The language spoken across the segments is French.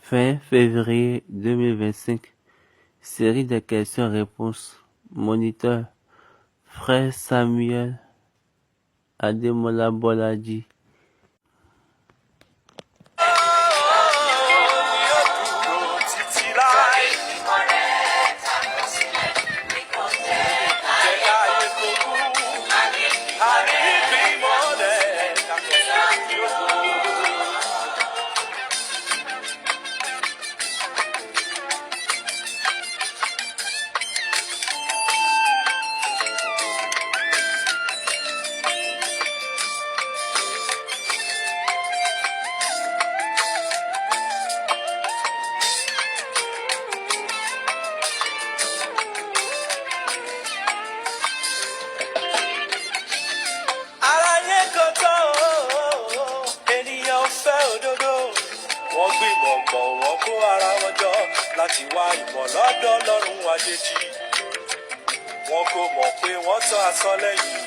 20 février 2025. Série de questions-réponses. Moniteur. Frère Samuel Ademola Bolaji. Wọ́n gbìmọ̀ pọ̀ wọ́n kó ara wọn jọ láti wá ìmọ̀ lọ́dọ̀ Ọlọ́run àjèjì. Wọn kò mọ̀ pé wọ́n tán asán lẹ́yìn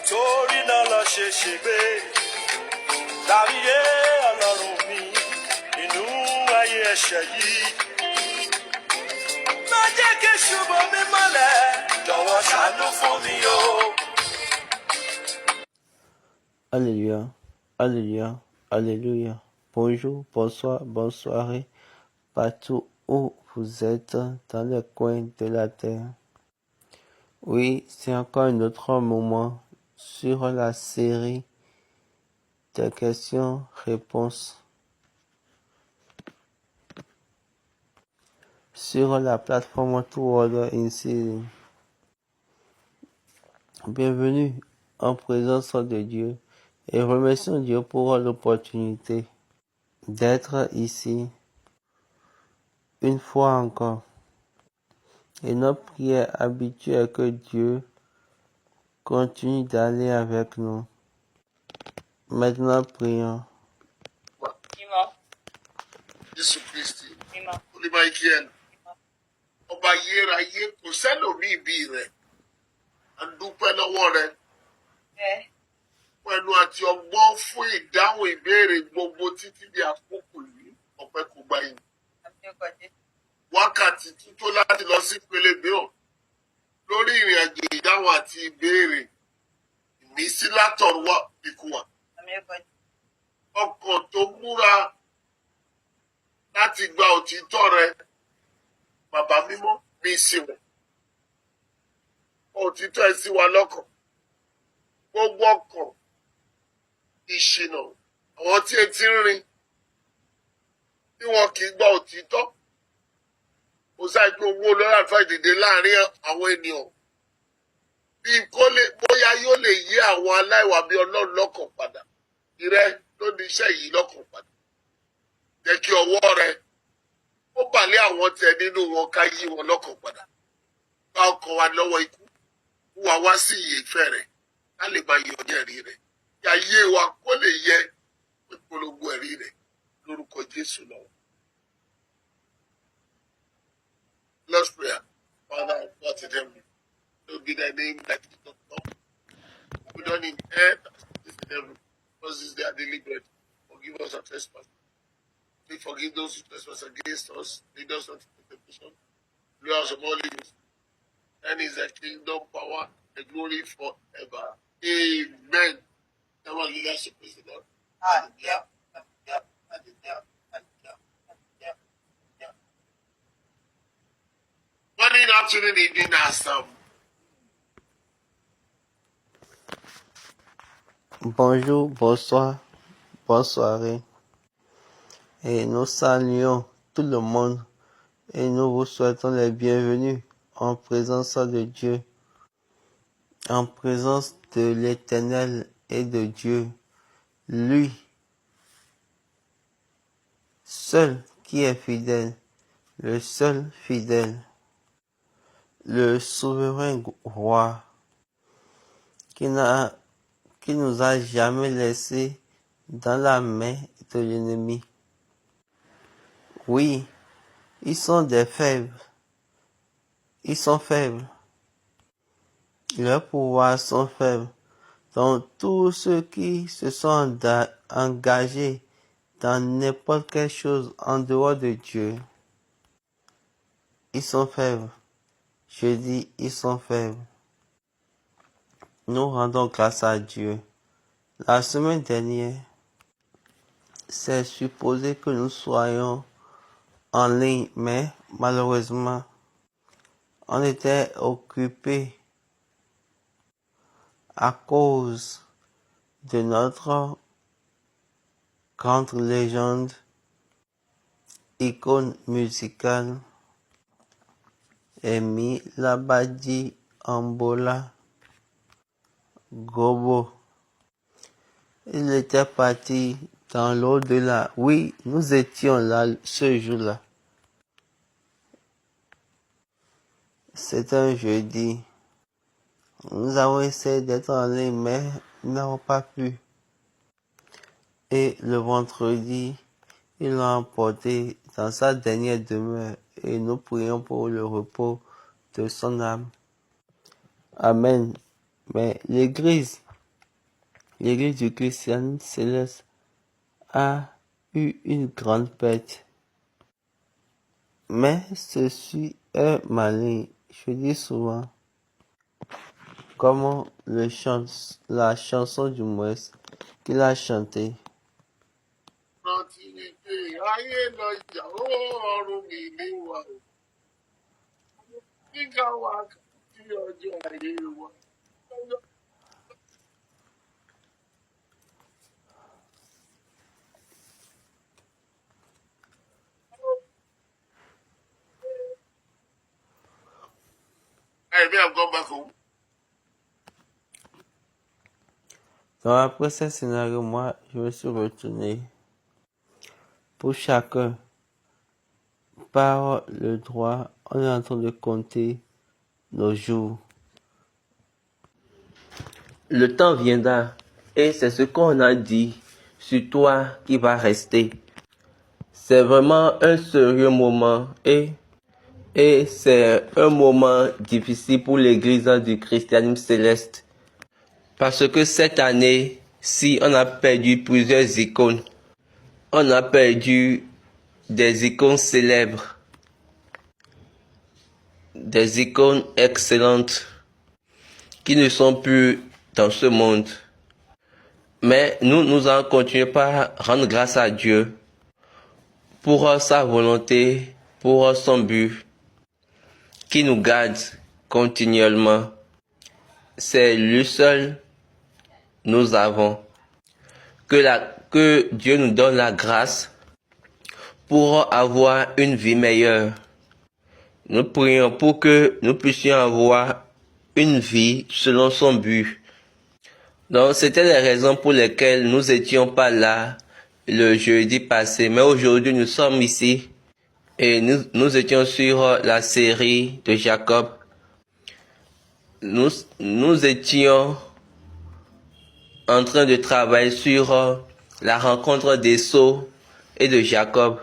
torí náà lọ ṣe ṣègbé. Dáríyé Ọlọ́run mi nínú ayé ẹ̀ṣẹ̀ yìí. Má jẹ́ kí ṣubú mi mọ́lẹ̀, jọ̀wọ́ ṣàánú fún mi o. Alléluia, alléluia, alléluia. Bonjour, bonsoir, bonne soirée, partout où vous êtes dans les coins de la terre. Oui, c'est encore un autre moment sur la série de questions-réponses sur la plateforme To Order in Season. Bienvenue en présence de Dieu et remercions Dieu pour l'opportunité d'être ici une fois encore. Et notre prière habituelle est que Dieu continue d'aller avec nous. Maintenant, prions. Jésù Kristi, olùmọ̀ ìkíyẹn, ọba ayérayé kò sẹ́lòmíì bí rẹ̀, a dúpẹ́ lọ́wọ́ rẹ̀, pẹ̀lú àti ọgbọ́n fún ìdáhùn ìbéèrè gbogbo títí di àkókò yìí, ọpẹ́ kò gbà yín. Wákàtí tútó láti lọ sí ìpele mìíràn lórí ìrìn àjò ìdáhùn àti ìbéèrè ìmísí látọ̀run wá ikú wa. Ọkàn tó múra láti gba òtítọ́ rẹ, bàbá mímọ́ mi sí wọn. Òtítọ́ ẹ sí wa lọ́kàn. Gbogbo ọkàn ìṣìnà àwọn tí etí ń rìn tí wọn kì í gba òtítọ́. Kò sáà pé owó olórí àlùfáà ìdìde láàrin àwọn ènìyàn. Bí kò lè bóyá yóò lè yí àwọn aláìwà bí Ọlọ́run lọ́kàn padà. Ìrẹ ló ní iṣẹ́ yìí lọ́kàn padà. Jẹ́ kí ọwọ́ rẹ ó bàlẹ́ àwọn tẹ nínú wọn ká yí wọn lọ́kàn padà. Bá ọkàn wa lọ́wọ́ ikú, mú wa wá sí ìyè ìfẹ́ rẹ̀, ká lè máa yọ ní ẹ̀rí rẹ̀. Kí ayé wa kó lè yẹ ìpolongo ẹ̀rí rẹ̀ lórúkọ Jésù lọ́wọ́. Let's pray. Father, God in heaven, hallowed be thy name, thy kingdom come. We done in earth as it is in heaven. Because this is their daily bread. Forgive us our trespass. We forgive those who trespass against us. Lead us not into temptation. Deliver us from all evil. And is the kingdom, power, and glory forever. Amen. Now lead us to praise the Lord. Hallelujah. Hallelujah. Hallelujah. Morning, afternoon, evening, and Bonjour, bonsoir, bonne soirée. Et nous saluons tout le monde et nous vous souhaitons les bienvenus en présence de Dieu, en présence de l'Éternel et de Dieu, lui, seul qui est fidèle, le seul fidèle, le souverain roi, qui nous a jamais laissés dans la main de l'ennemi. Oui, ils sont des faibles. Ils sont faibles. Leurs pouvoirs sont faibles. Donc tous ceux qui se sont engagés dans n'importe quelle chose en dehors de Dieu, ils sont faibles. Je dis, ils sont faibles. Nous rendons grâce à Dieu. La semaine dernière, c'est supposé que nous soyons en ligne, mais malheureusement, on était occupés à cause de notre grande légende, icône musicale, Emi Labadi Ambola Gobo. Il était parti dans l'au-delà. Oui, nous étions là ce jour-là. C'était un jeudi. Nous avons essayé d'être en ligne, mais nous n'avons pas pu. Et le vendredi, il l'a emporté dans sa dernière demeure et nous prions pour le repos de son âme. Amen. Mais l'église du christianisme céleste a eu une grande perte. Mais ceci est malin. Je dis souvent, comment la chanson du Moïse qu'il a chantée. rántí wípé ayé lọjà ó ọ̀run mi lé wa o. Kíkà wá sí ọjọ́ ayé wa. Hey, me, I've gone back home. Donc après ce scénario, moi, je me suis retourné pour chacun. Par le droit, on est en train de compter nos jours. Le temps viendra et c'est ce qu'on a dit sur toi qui va rester. C'est vraiment un sérieux moment et c'est un moment difficile pour l'église du christianisme céleste. Parce que cette année, si on a perdu plusieurs icônes, on a perdu des icônes célèbres, des icônes excellentes qui ne sont plus dans ce monde. Mais nous allons continuer par rendre grâce à Dieu pour sa volonté, pour son but, qui nous garde continuellement. C'est lui seul nous avons. Que Dieu nous donne la grâce pour avoir une vie meilleure. Nous prions pour que nous puissions avoir une vie selon son but. Donc, c'était les raisons pour lesquelles nous n'étions pas là le jeudi passé. Mais aujourd'hui, nous sommes ici et nous étions sur la série de Jacob. Nous étions en train de travailler sur la rencontre d'Esau et de Jacob.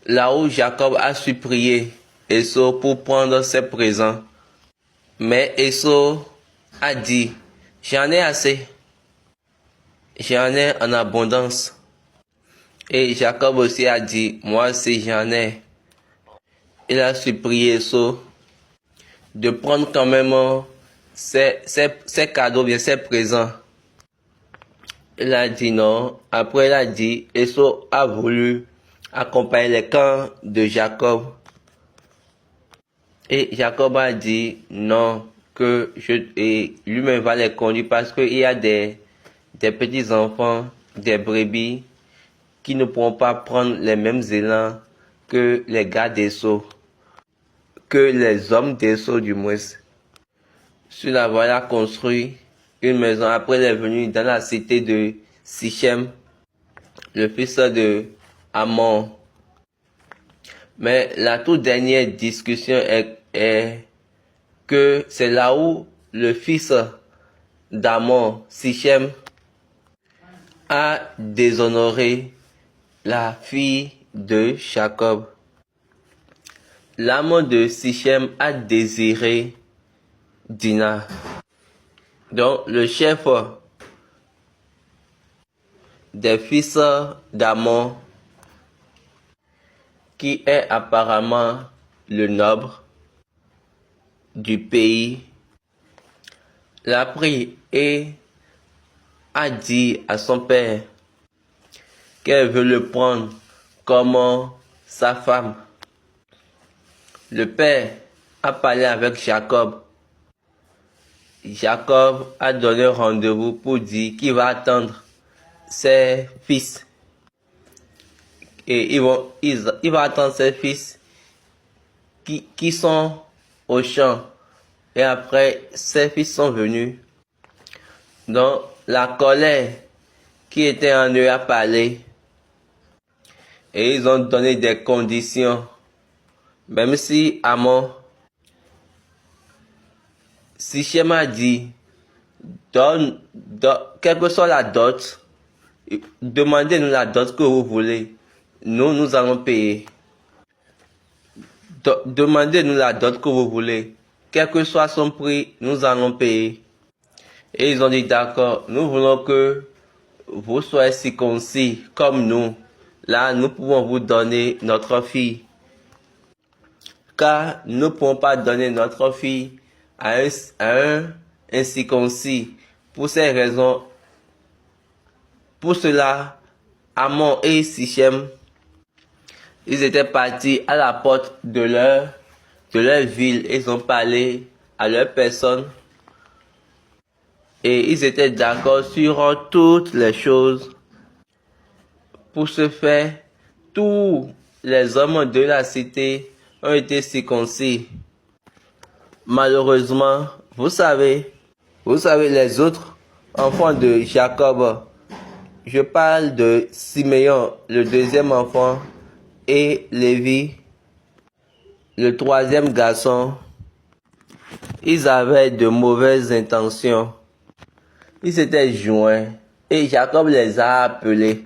Là où Jacob a su prier Esau pour prendre ses présents. Mais Esau a dit, j'en ai assez. J'en ai en abondance. Et Jacob aussi a dit, moi aussi j'en ai. Il a supplié Esau de prendre quand même ses cadeaux, bien ses présents. Il a dit non. Après il a dit, Esau a voulu accompagner les camps de Jacob. Et Jacob a dit non, et lui-même va les conduire parce qu'il y a des petits enfants, des brebis, qui ne pourront pas prendre les mêmes élans que les gars d'Esau, que les hommes d'Esau du moins. Sur la voie, il a construit une maison. Après, il est venu dans la cité de Sichem, le fils de Hamor. Mais la toute dernière discussion est que c'est là où le fils d'Hamor, Sichem, a déshonoré la fille de Jacob. L'âme de Sichem a désiré Dina. Donc le chef des fils d'Amon, qui est apparemment le noble du pays, l'a pris et a dit à son père qu'elle veut le prendre comme sa femme. Le père a parlé avec Jacob. Jacob a donné rendez-vous pour dire qu'il va attendre ses fils. Et il va attendre ses fils qui sont au champ. Et après, ses fils sont venus. Donc, la colère qui était en eux a parlé. Et ils ont donné des conditions. Même si Amon, Sichem a dit, quelle que soit la dot, demandez-nous la dot que vous voulez. Nous allons payer. Demandez-nous la dot que vous voulez. Quel que soit son prix, nous allons payer. Et ils ont dit, d'accord, nous voulons que vous soyez circoncis comme nous. Là, nous pouvons vous donner notre fille. Car nous ne pouvons pas donner notre fille à un incirconcis. Pour ces raisons, pour cela, Amon et Sichem, ils étaient partis à la porte de leur ville. Ils ont parlé à leur personne. Et ils étaient d'accord sur toutes les choses. Pour ce faire, tous les hommes de la cité ont été circoncis. Malheureusement, vous savez les autres enfants de Jacob. Je parle de Siméon, le deuxième enfant, et Lévi, le troisième garçon. Ils avaient de mauvaises intentions. Ils s'étaient joints et Jacob les a appelés.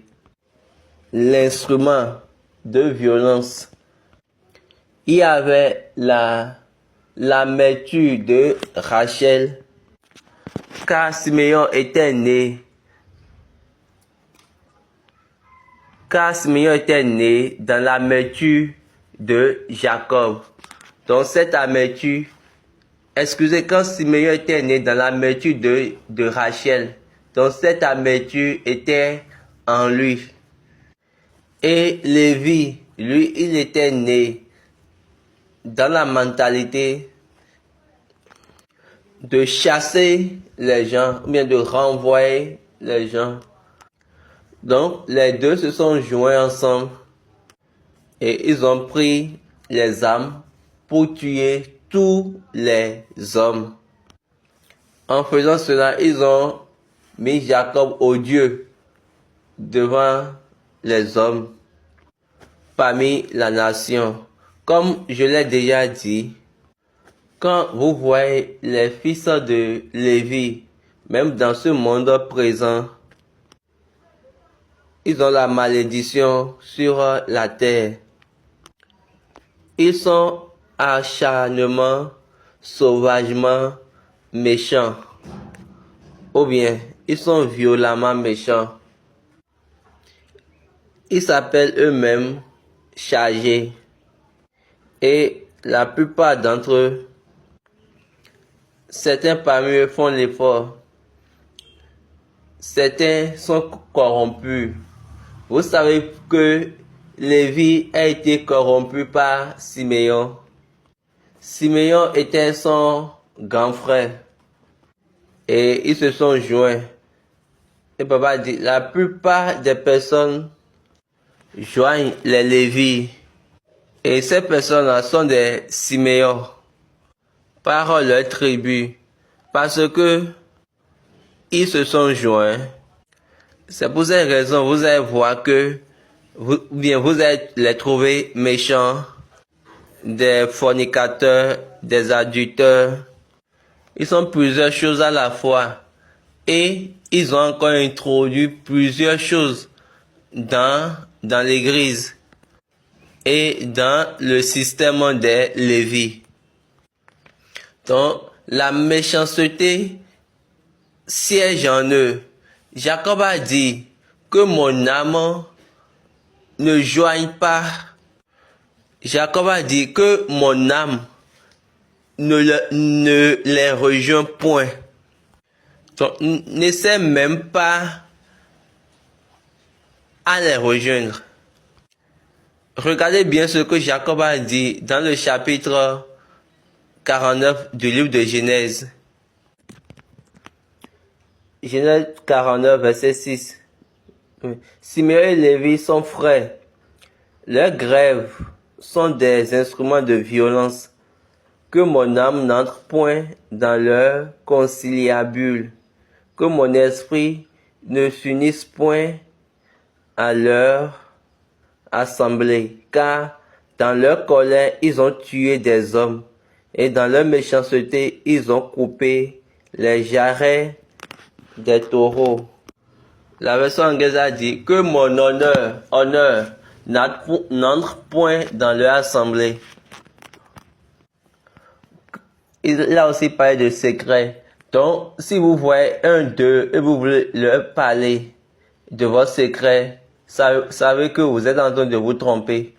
L'instrument de violence. Il y avait l'amertume de Rachel, car Siméon était né dans l'amertume de Jacob. Donc cette amertume, quand Siméon était né dans l'amertume de Rachel, donc cette amertume était en lui. Et Lévi, lui, il était né dans la mentalité de chasser les gens, ou bien de renvoyer les gens. Donc, les deux se sont joints ensemble et ils ont pris les armes pour tuer tous les hommes. En faisant cela, ils ont mis Jacob odieux devant les hommes parmi la nation. Comme je l'ai déjà dit, quand vous voyez les fils de Lévi, même dans ce monde présent, ils ont la malédiction sur la terre. Ils sont acharnement, sauvagement méchants. Ou bien, ils sont violemment méchants. Ils s'appellent eux-mêmes chargés. Et la plupart d'entre eux, certains parmi eux font l'effort. Certains sont corrompus. Vous savez que Lévi a été corrompu par Siméon. Siméon était son grand frère. Et ils se sont joints. Et papa dit, la plupart des personnes joignent les Lévi. Et ces personnes-là sont des Siméons par leur tribu. Parce que ils se sont joints. C'est pour cette raison vous allez voir que vous allez les trouver méchants, des fornicateurs, des adultères. Ils sont plusieurs choses à la fois. Et ils ont encore introduit plusieurs choses dans l'église et dans le système des Lévi. Donc, la méchanceté siège en eux. Jacob a dit que mon âme ne joigne pas. Jacob a dit que mon âme ne les rejoint point. Donc, n'essaie même pas à les rejoindre. Regardez bien ce que Jacob a dit dans le chapitre 49 du livre de Genèse. Genèse 49, verset 6. Siméon et Lévi sont frères. Leurs grèves sont des instruments de violence. Que mon âme n'entre point dans leur conciliabule. Que mon esprit ne s'unisse point à leur assemblée. Car dans leur colère, ils ont tué des hommes. Et dans leur méchanceté, ils ont coupé les jarrets des taureaux. La version anglaise a dit que mon honneur n'entre point dans leur assemblée. Il a aussi parlé de secret. Donc, si vous voyez un d'eux et vous voulez leur parler de votre secret, savez que vous êtes en train de vous tromper.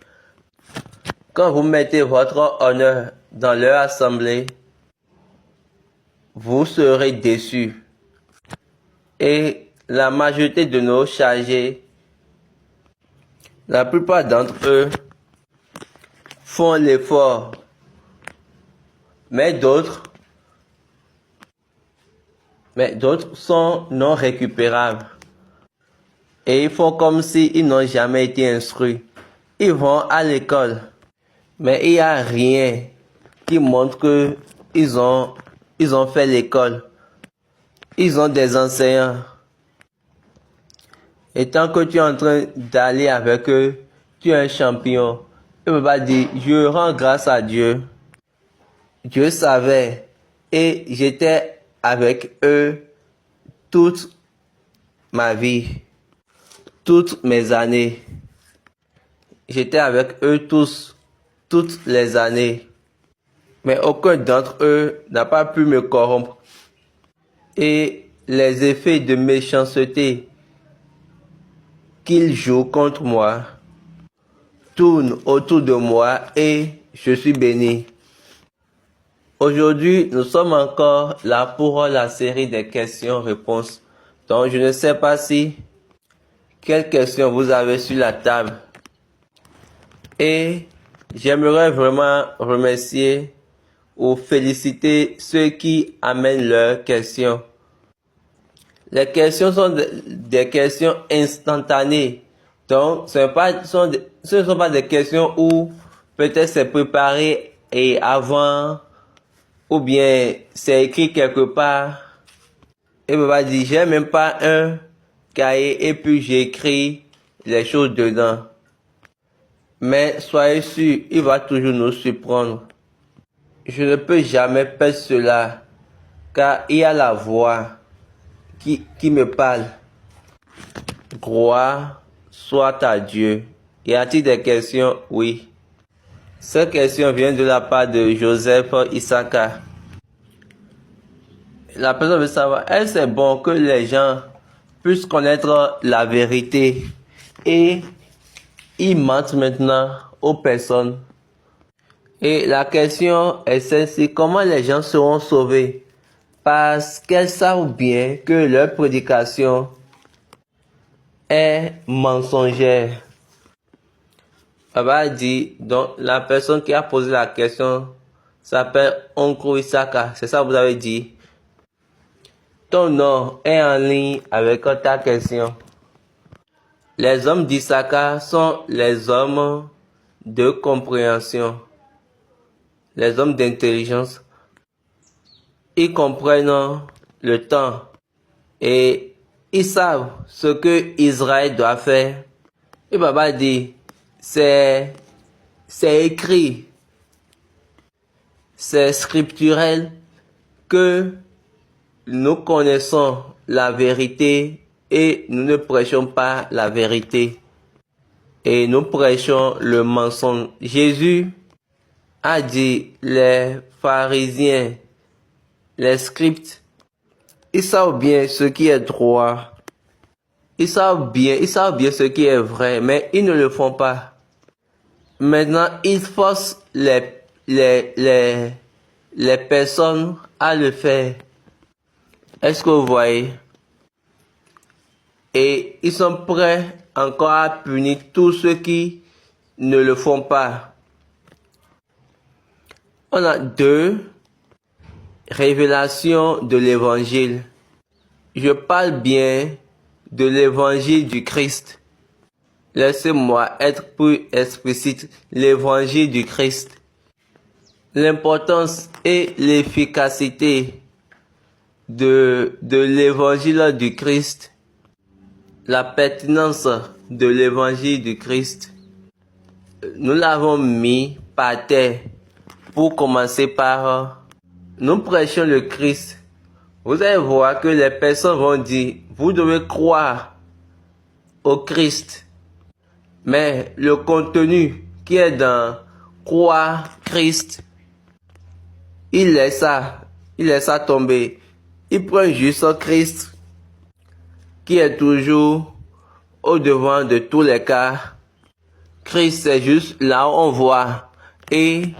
Quand vous mettez votre honneur dans leur assemblée, vous serez déçus. Et la majorité de nos chargés, la plupart d'entre eux, font l'effort. Mais d'autres sont non récupérables. Et ils font comme s'ils n'ont jamais été instruits. Ils vont à l'école. Mais il n'y a rien qui montre qu'ils ont fait l'école. Ils ont des enseignants. Et tant que tu es en train d'aller avec eux, tu es un champion. Il ne peut pas dire, je rends grâce à Dieu. Dieu savait et j'étais avec eux toute ma vie, toutes mes années. J'étais avec eux tous, toutes les années. Mais aucun d'entre eux n'a pas pu me corrompre. Et les effets de méchanceté qu'ils jouent contre moi tournent autour de moi et je suis béni. Aujourd'hui, nous sommes encore là pour la série des questions-réponses. Donc, je ne sais pas quelles questions vous avez sur la table. Et j'aimerais vraiment remercier ou féliciter ceux qui amènent leurs questions. Les questions sont des questions instantanées. Donc, ce ne sont pas des questions où peut-être c'est préparé et avant, ou bien c'est écrit quelque part. Et me va dire, j'ai même pas un cahier et puis j'écris les choses dedans. Mais soyez sûr, il va toujours nous surprendre. Je ne peux jamais faire cela, car il y a la voix qui me parle. Gloire soit à Dieu. Y a-t-il des questions? Oui. Cette question vient de la part de Joseph Isaka. La personne veut savoir, est-ce que c'est bon que les gens puissent connaître la vérité et ils mentent maintenant aux personnes? Et la question est celle-ci, comment les gens seront sauvés? Parce qu'elles savent bien que leur prédication est mensongère. Baba dit, donc la personne qui a posé la question s'appelle Onko Isaka, c'est ça que vous avez dit. Ton nom est en ligne avec ta question. Les hommes d'Isaka sont les hommes de compréhension, les hommes d'intelligence. Ils comprennent le temps et ils savent ce que Israël doit faire. Et Baba dit, c'est écrit, c'est scripturel que nous connaissons la vérité et nous ne prêchons pas la vérité. Et nous prêchons le mensonge. Jésus a dit, les pharisiens, les scribes, ils savent bien ce qui est droit. ils savent bien ce qui est vrai, mais ils ne le font pas. Maintenant, ils forcent les personnes à le faire. Est-ce que vous voyez? Et ils sont prêts encore à punir tous ceux qui ne le font pas. On a 2 révélations de l'évangile. Je parle bien de l'évangile du Christ. Laissez-moi être plus explicite. L'évangile du Christ. L'importance et l'efficacité de l'évangile du Christ. La pertinence de l'évangile du Christ. Nous l'avons mis par terre. Pour commencer par, nous prêchons le Christ. Vous allez voir que les personnes vont dire, vous devez croire au Christ. Mais le contenu qui est dans croire Christ, il laisse ça tomber. Il prend juste Christ, qui est toujours au devant de tous les cas. Christ, c'est juste là où on voit. Et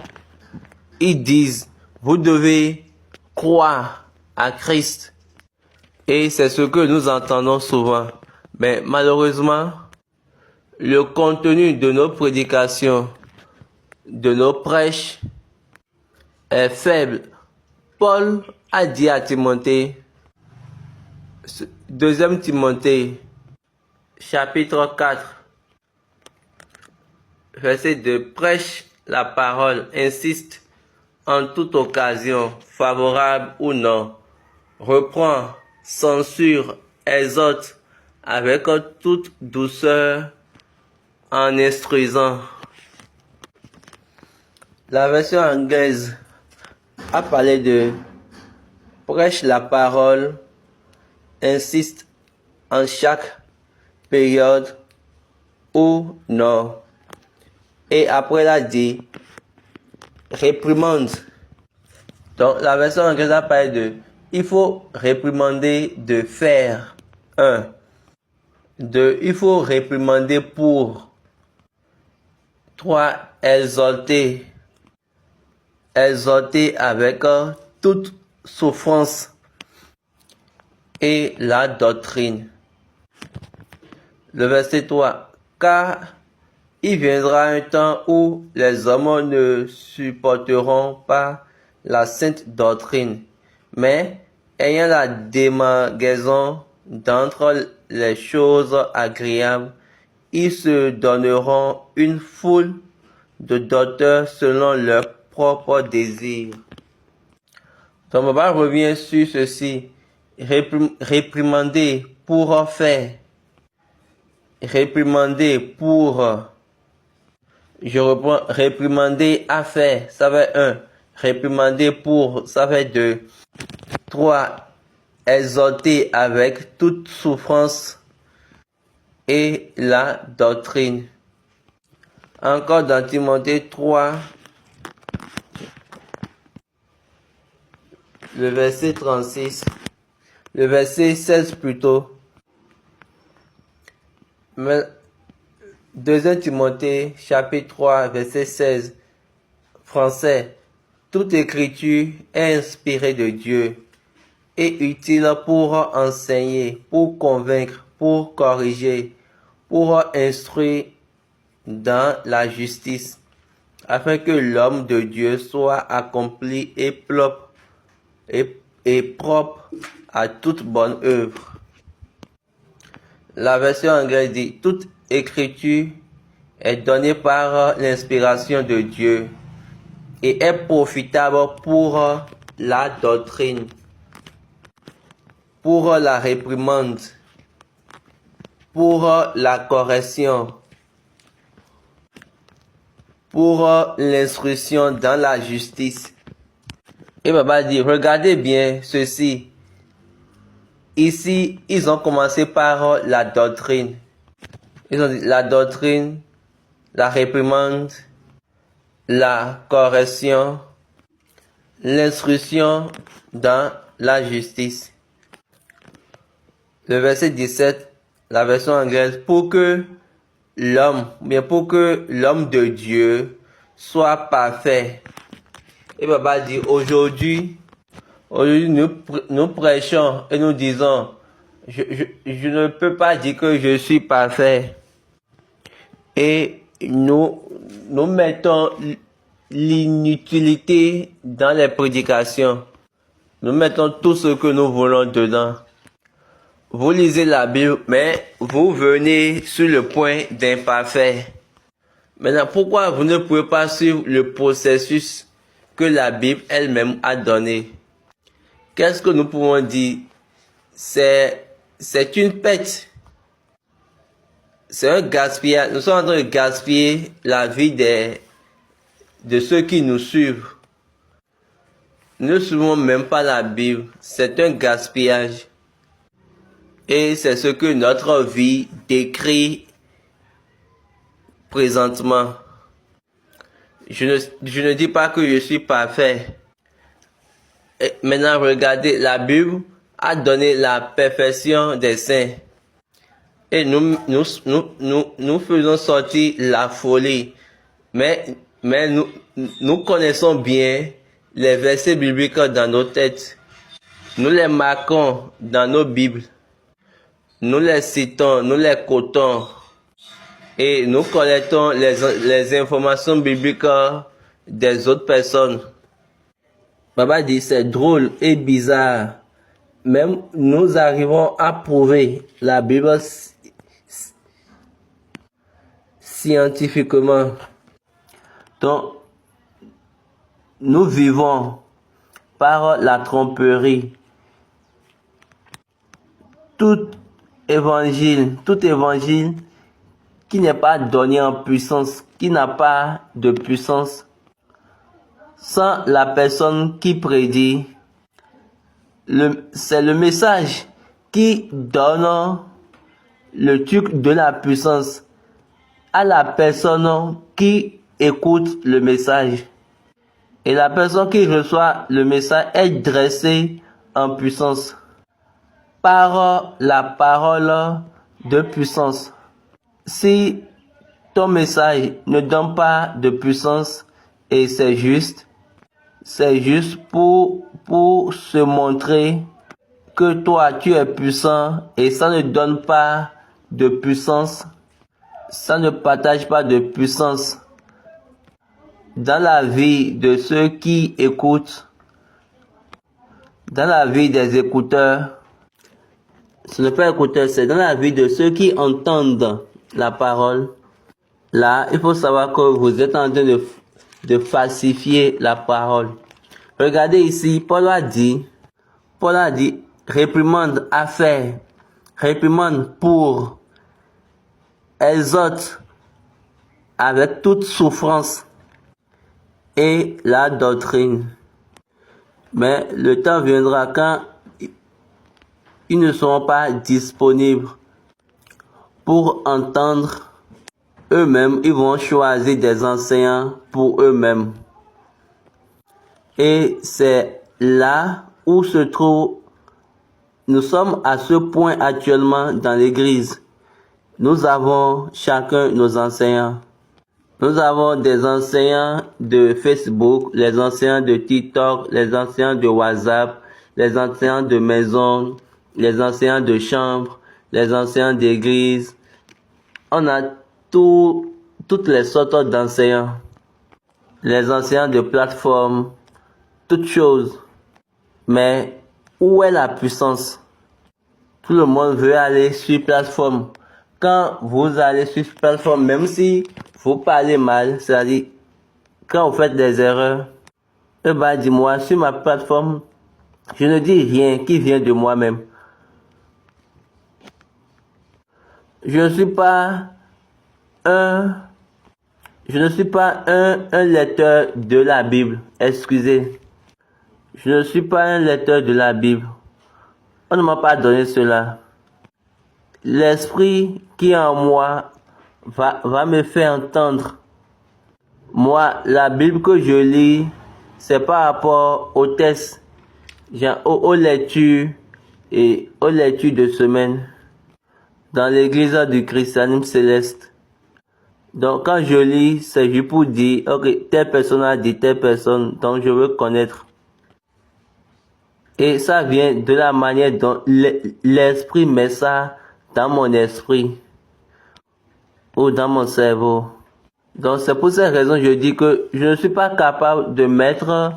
ils disent, vous devez croire à Christ. Et c'est ce que nous entendons souvent. Mais malheureusement, le contenu de nos prédications, de nos prêches, est faible. Paul a dit à Timothée, 2 Timothée, chapitre 4, verset 2, prêche la parole, insiste en toute occasion, favorable ou non, reprend, censure, exhorte avec toute douceur en instruisant. La version anglaise a parlé de prêche la parole, insiste en chaque période ou non. Et après elle a dit réprimande. Donc la version anglaise a parlé de il faut réprimander de faire. 1. 2. Il faut réprimander pour. 3. Exhorter. Exhorter avec toute souffrance et la doctrine. Le verset 3. Car il viendra un temps où les hommes ne supporteront pas la sainte doctrine, mais ayant la démarcaison d'entre les choses agréables, ils se donneront une foule de docteurs selon leurs propres désirs. Donc, on va revenir sur ceci. Réprimander pour faire. Réprimander pour. Je reprends. Réprimander à faire. Ça fait 1. Réprimander pour. Ça fait 2. 3. Exhorter avec toute souffrance et la doctrine. Encore dans Timothée 3, le verset 36, le verset 16 plutôt. Mais 2 Timothée chapitre 3, verset 16, français. Toute écriture est inspirée de Dieu et utile pour enseigner, pour convaincre, pour corriger, pour instruire dans la justice, afin que l'homme de Dieu soit accompli et propre, et propre à toute bonne œuvre. La version anglaise dit, toute écriture est donnée par l'inspiration de Dieu et est profitable pour la doctrine, pour la réprimande, pour la correction, pour l'instruction dans la justice. Et Baba dit, regardez bien ceci. Ici, ils ont commencé par la doctrine. Ils ont dit la doctrine, la réprimande, la correction, l'instruction dans la justice. Le verset 17 la version anglaise, pour que l'homme de Dieu soit parfait. Et Papa dit, aujourd'hui, nous prêchons et nous disons, je ne peux pas dire que je suis parfait. Et nous mettons l'inutilité dans les prédications. Nous mettons tout ce que nous voulons dedans. Vous lisez la Bible, mais vous venez sur le point d'imparfait. Maintenant, pourquoi vous ne pouvez pas suivre le processus que la Bible elle-même a donné? Qu'est-ce que nous pouvons dire? C'est une perte. C'est un gaspillage. Nous sommes en train de gaspiller la vie de ceux qui nous suivent. Nous ne suivons même pas la Bible. C'est un gaspillage. Et c'est ce que notre vie décrit présentement. Je ne dis pas que je suis parfait. Et maintenant, regardez, la Bible a donné la perfection des saints. Et nous faisons sortir la folie. Mais nous connaissons bien les versets bibliques dans nos têtes. Nous les marquons dans nos Bibles. Nous les citons, nous les cotons. Et nous collectons les informations bibliques des autres personnes. Papa dit, c'est drôle et bizarre. Même nous arrivons à prouver la Bible scientifiquement. Donc, nous vivons par la tromperie. Tout évangile qui n'est pas donné en puissance, qui n'a pas de puissance, sans la personne qui prédit, c'est le message qui donne le truc de la puissance à la personne qui écoute le message. Et la personne qui reçoit le message est dressée en puissance par la parole de puissance. Si ton message ne donne pas de puissance et c'est juste pour se montrer que toi tu es puissant et ça ne donne pas de puissance, ça ne partage pas de puissance dans la vie de ceux qui écoutent, dans la vie des écouteurs. Ce n'est pas écouteur, c'est dans la vie de ceux qui entendent la parole. Là, il faut savoir que vous êtes en train de falsifier la parole. Regardez ici, Paul a dit, réprimande à faire, réprimande pour, exhorte avec toute souffrance et la doctrine. Mais le temps viendra quand ils ne seront pas disponibles pour entendre eux-mêmes. Ils vont choisir des enseignants pour eux-mêmes. Et c'est là où se trouve, nous sommes à ce point actuellement dans l'église. Nous avons chacun nos enseignants. Nous avons des enseignants de Facebook, les enseignants de TikTok, les enseignants de WhatsApp, les enseignants de maison, les enseignants de chambre, les enseignants d'église. On a toutes les sortes d'enseignants. Les enseignants de plateforme, toutes choses. Mais où est la puissance? Tout le monde veut aller sur plateforme. Quand vous allez sur plateforme, même si vous parlez mal, c'est-à-dire quand vous faites des erreurs, dis-moi, sur ma plateforme, je ne dis rien qui vient de moi-même. Je ne suis pas un lecteur de la Bible. Excusez. Je ne suis pas un lecteur de la Bible. On ne m'a pas donné cela. L'esprit qui est en moi va me faire entendre. Moi, la Bible que je lis, c'est par rapport aux tests, aux lectures et aux lectures de semaine. dans l'église du christianisme céleste. Donc quand je lis, c'est juste pour dire, ok, telle personne a dit telle personne, donc je veux connaître. Et ça vient de la manière dont l'esprit met ça dans mon esprit ou dans mon cerveau. Donc c'est pour cette raison que je dis que je ne suis pas capable de mettre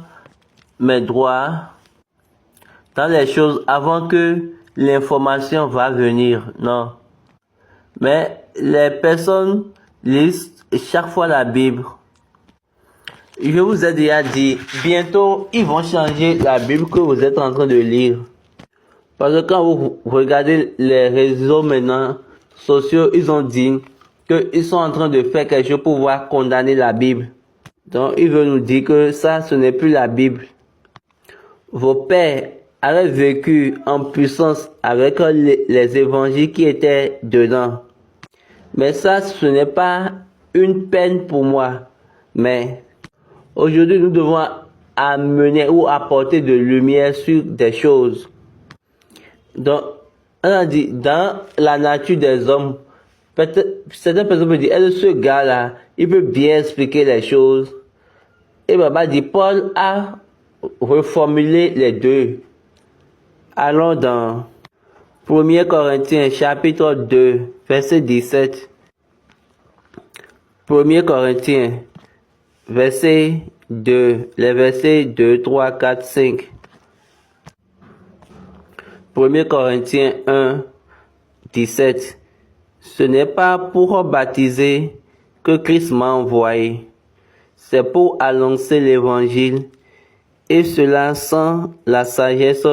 mes droits dans les choses avant que l'information va venir. Non. Mais les personnes lisent chaque fois la Bible. Je vous ai déjà dit, bientôt ils vont changer la Bible que vous êtes en train de lire. Parce que quand vous regardez les réseaux maintenant sociaux, ils ont dit qu'ils sont en train de faire quelque chose pour pouvoir condamner la Bible. Donc ils veulent nous dire que ça, ce n'est plus la Bible. Vos pères avaient vécu en puissance avec les évangiles qui étaient dedans. Mais ça, ce n'est pas une peine pour moi. Mais aujourd'hui, nous devons amener ou apporter de lumière sur des choses. Donc, on a dit, dans la nature des hommes, peut-être, certaines personnes peuvent dire, est-ce que ce gars-là, il peut bien expliquer les choses? Et Baba dit, Paul a reformulé les deux. Allons dans 1 Corinthiens chapitre 2, verset 17. 1 Corinthiens, verset 2, les versets 2, 3, 4, 5. 1 Corinthiens 1, 17. Ce n'est pas pour baptiser que Christ m'a envoyé. C'est pour annoncer l'évangile, et cela sans la sagesse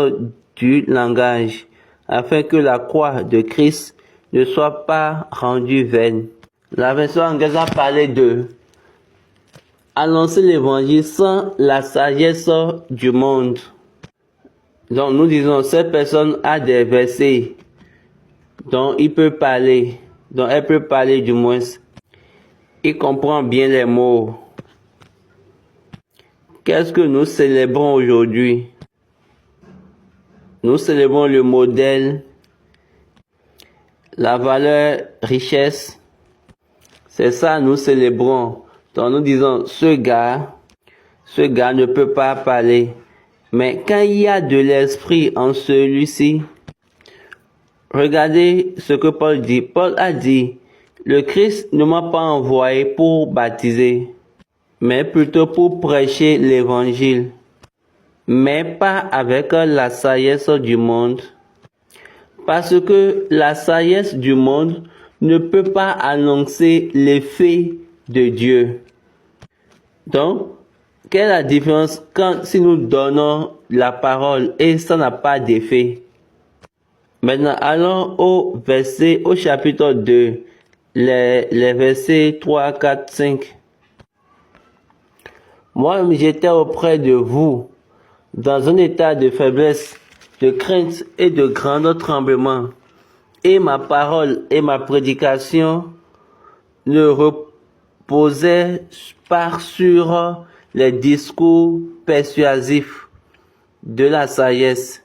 du langage, afin que la croix de Christ ne soit pas rendue vaine. La version anglaise a parlé de annoncer l'évangile sans la sagesse du monde. Donc nous disons, cette personne a des versets dont il peut parler, dont elle peut parler du moins. Il comprend bien les mots. Qu'est-ce que nous célébrons aujourd'hui? Nous célébrons le modèle, la valeur, richesse. C'est ça, nous célébrons. Donc nous disons, ce gars ne peut pas parler. Mais quand il y a de l'esprit en celui-ci, regardez ce que Paul dit. Paul a dit, le Christ ne m'a pas envoyé pour baptiser, mais plutôt pour prêcher l'évangile. Mais pas avec la sagesse du monde. Parce que la sagesse du monde ne peut pas annoncer l'effet de Dieu. Donc, quelle est la différence si nous donnons la parole et ça n'a pas d'effet? Maintenant, allons au chapitre 2, les versets 3, 4, 5. Moi, j'étais auprès de vous, dans un état de faiblesse, de crainte et de grand tremblement. Et ma parole et ma prédication ne reposaient pas sur les discours persuasifs de la sagesse,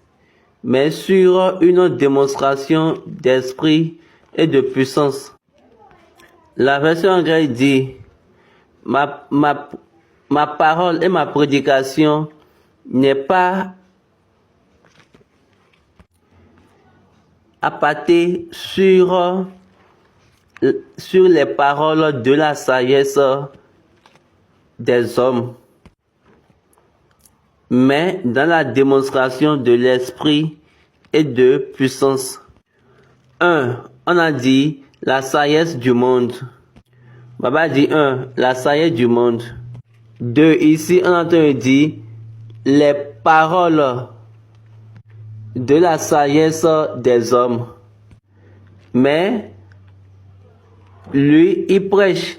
mais sur une démonstration d'esprit et de puissance. La version anglaise dit, ma parole et ma prédication n'est pas appâtée sur les paroles de la sagesse des hommes, mais dans la démonstration de l'esprit et de puissance. 1. On a dit la sagesse du monde. Baba dit 1. La sagesse du monde. 2. Ici, on entend dire les paroles de la sagesse des hommes. Mais lui, il prêche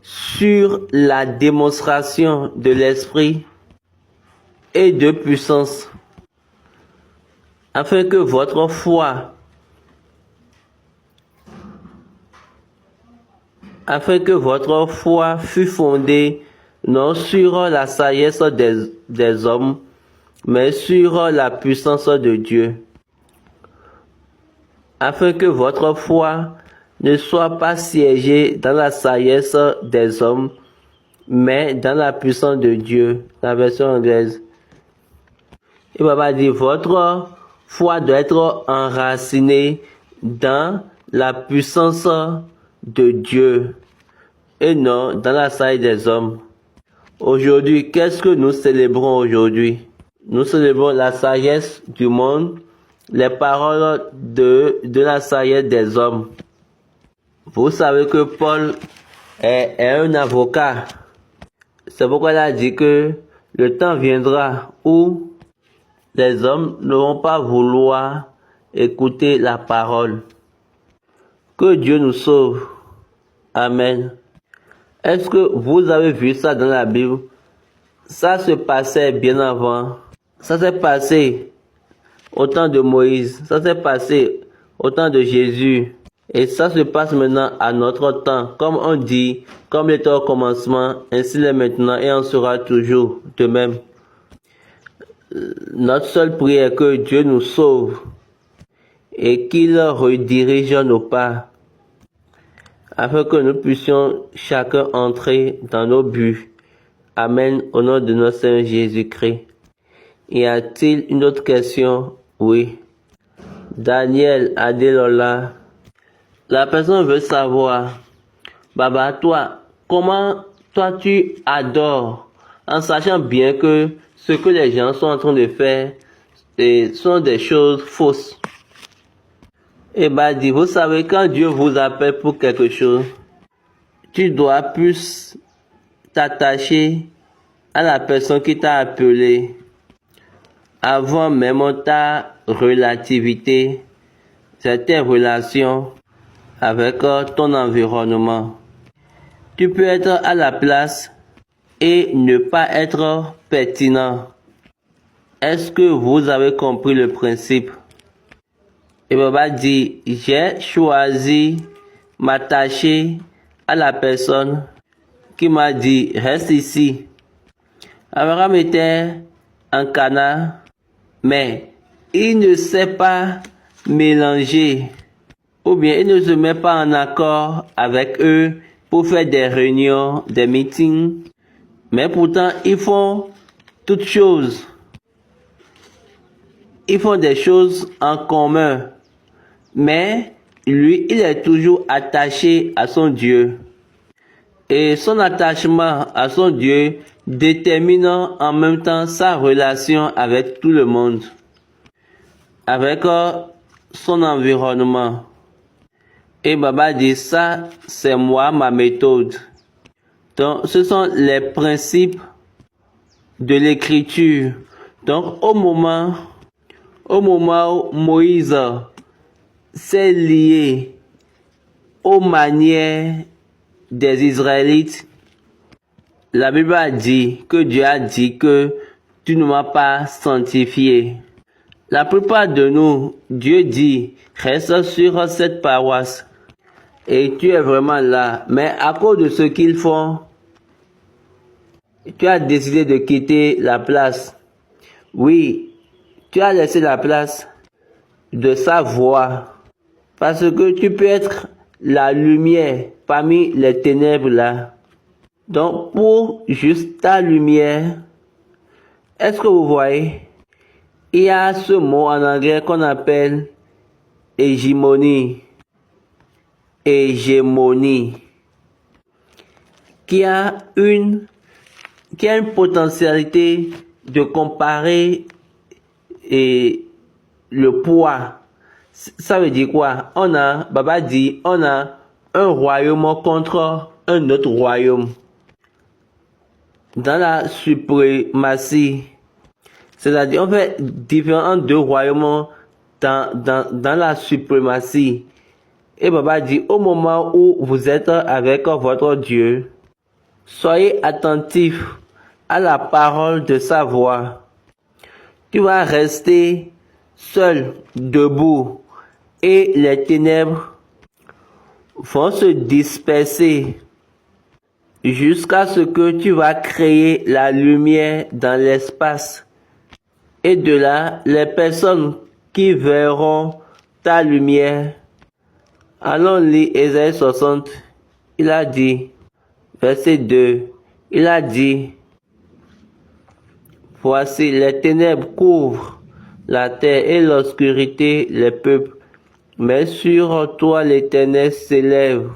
sur la démonstration de l'esprit et de puissance, afin que votre foi fût fondée non sur la sagesse des hommes, mais sur la puissance de Dieu. afin que votre foi ne soit pas siégée dans la sagesse des hommes, mais dans la puissance de Dieu. La version anglaise. Et papa dit, votre foi doit être enracinée dans la puissance de Dieu et non dans la sagesse des hommes. Aujourd'hui, qu'est-ce que nous célébrons aujourd'hui? Nous célébrons la sagesse du monde, les paroles de la sagesse des hommes. Vous savez que Paul est un avocat. C'est pourquoi il a dit que le temps viendra où les hommes ne vont pas vouloir écouter la parole. Que Dieu nous sauve. Amen. Est-ce que vous avez vu ça dans la Bible? Ça se passait bien avant. Ça s'est passé au temps de Moïse. Ça s'est passé au temps de Jésus. Et ça se passe maintenant à notre temps. Comme on dit, comme il était au commencement, ainsi il est maintenant et en sera toujours de même. Notre seule prière est que Dieu nous sauve et qu'il redirige nos pas afin que nous puissions chacun entrer dans nos buts. Amen, au nom de notre Seigneur Jésus-Christ. Y a-t-il une autre question? Oui. Daniel Adelola. La personne veut savoir, Baba, toi, comment toi tu adores, en sachant bien que ce que les gens sont en train de faire sont des choses fausses. Et dit, vous savez, quand Dieu vous appelle pour quelque chose, tu dois plus t'attacher à la personne qui t'a appelé avant même ta relativité, certaines relations avec ton environnement. Tu peux être à la place et ne pas être pertinent. Est-ce que vous avez compris le principe? Et Baba dit, j'ai choisi m'attacher à la personne qui m'a dit, reste ici. Abraham était un canard, mais il ne sait pas mélanger, ou bien il ne se met pas en accord avec eux pour faire des réunions, des meetings, mais pourtant ils font toutes choses. Ils font des choses en commun, mais lui, il est toujours attaché à son Dieu. Et son attachement à son Dieu détermine en même temps sa relation avec tout le monde, avec son environnement. Et Baba dit, ça, c'est moi, ma méthode. Donc, ce sont les principes de l'écriture. Donc, au moment où Moïse s'est lié aux manières des Israélites, la Bible a dit que Dieu a dit que tu ne m'as pas sanctifié. La plupart de nous, Dieu dit, reste sur cette paroisse. Et tu es vraiment là. Mais à cause de ce qu'ils font, tu as décidé de quitter la place. Oui, tu as laissé la place de sa voix. Parce que tu peux être la lumière parmi les ténèbres là. Donc pour juste ta lumière, est-ce que vous voyez? Il y a ce mot en anglais qu'on appelle hégémonie. Hégémonie. Qui a une potentialité de comparer le poids. Ça veut dire quoi? Baba dit, on a un royaume contre un autre royaume. Dans la suprématie, c'est-à-dire on fait différents deux royaumes dans la suprématie. Et Baba dit, au moment où vous êtes avec votre Dieu, soyez attentifs à la parole de sa voix. Tu vas rester seul, debout, et les ténèbres vont se disperser jusqu'à ce que tu vas créer la lumière dans l'espace. Et de là, les personnes qui verront ta lumière. Allons lire Ésaïe 60. Il a dit, verset 2, il a dit, voici les ténèbres couvrent la terre et l'obscurité les peuples. Mais sur toi l'Éternel s'élève,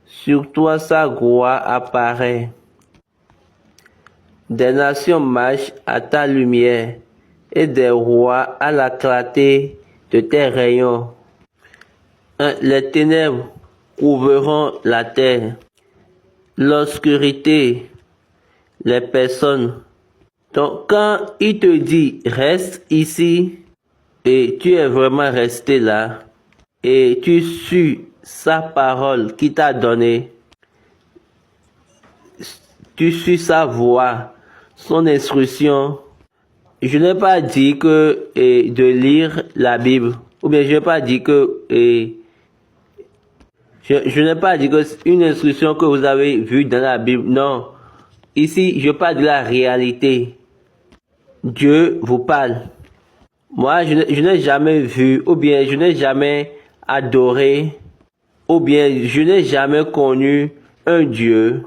sur toi sa gloire apparaît. Des nations marchent à ta lumière et des rois à la clarté de tes rayons. Les ténèbres couvriront la terre, l'obscurité, les personnes. Donc quand il te dit reste ici et tu es vraiment resté là et tu suis sa parole qu'il t'a donnée, tu suis sa voix, son instruction. Je n'ai pas dit que de lire la Bible, ou bien je n'ai pas dit que je n'ai pas dit que une instruction que vous avez vue dans la Bible. Non, ici je parle de la réalité. Dieu vous parle. Moi, je n'ai jamais vu, ou bien je n'ai jamais adoré, ou bien je n'ai jamais connu un Dieu.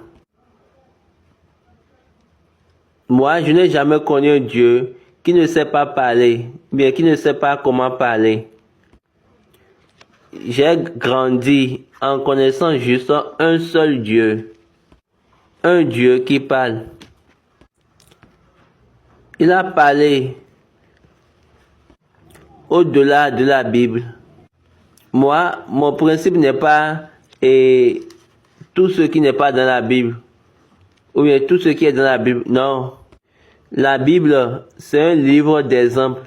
Moi, je n'ai jamais connu un Dieu qui ne sait pas parler, bien qui ne sait pas comment parler. J'ai grandi en connaissant juste un seul Dieu. Un Dieu qui parle. Il a parlé au-delà de la Bible. Moi, mon principe n'est pas tout ce qui n'est pas dans la Bible. Ou bien tout ce qui est dans la Bible. Non. La Bible, c'est un livre d'exemples.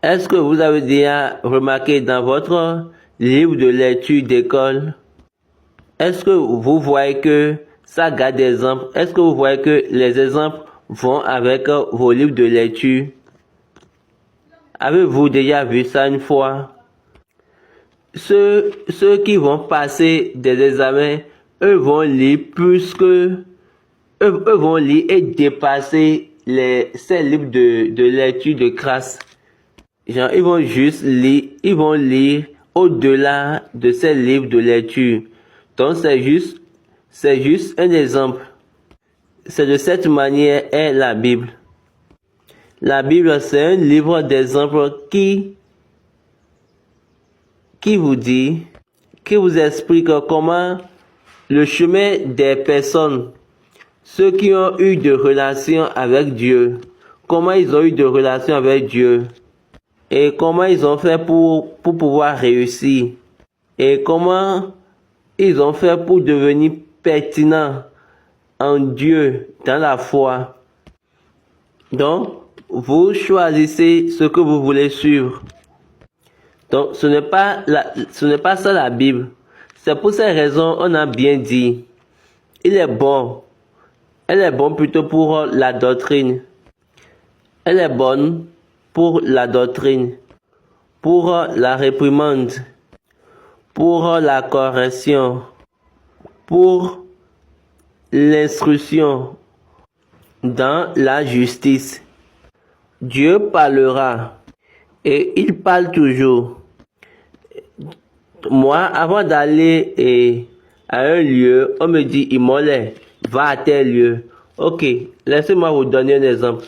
Est-ce que vous avez déjà remarqué dans votre livre de lecture d'école, est-ce que vous voyez que ça garde des exemples? Est-ce que vous voyez que les exemples vont avec vos livres de lecture? Avez-vous déjà vu ça une fois? Ceux qui vont passer des examens, eux vont lire plus que... Eux vont lire et dépasser ces livres de lecture de classe. Genre, ils vont juste lire, ils vont lire au-delà de ces livres de lecture. Donc, c'est juste un exemple. C'est de cette manière est la Bible. La Bible, c'est un livre d'exemples qui vous dit, qui vous explique comment le chemin des personnes, ceux qui ont eu de relations avec Dieu, comment ils ont eu de relations avec Dieu, et comment ils ont fait pour pouvoir réussir, et comment ils ont fait pour devenir pertinents en Dieu, dans la foi. Donc, vous choisissez ce que vous voulez suivre. Donc, ce n'est pas ça la Bible. C'est pour ces raisons, on a bien dit, il est bon. Elle est bonne plutôt pour la doctrine. Elle est bonne pour la doctrine, pour la réprimande, pour la correction, pour l'instruction dans la justice. Dieu parlera et il parle toujours. Moi, avant d'aller à un lieu, on me dit, Imole, va à tel lieu. Ok, laissez-moi vous donner un exemple.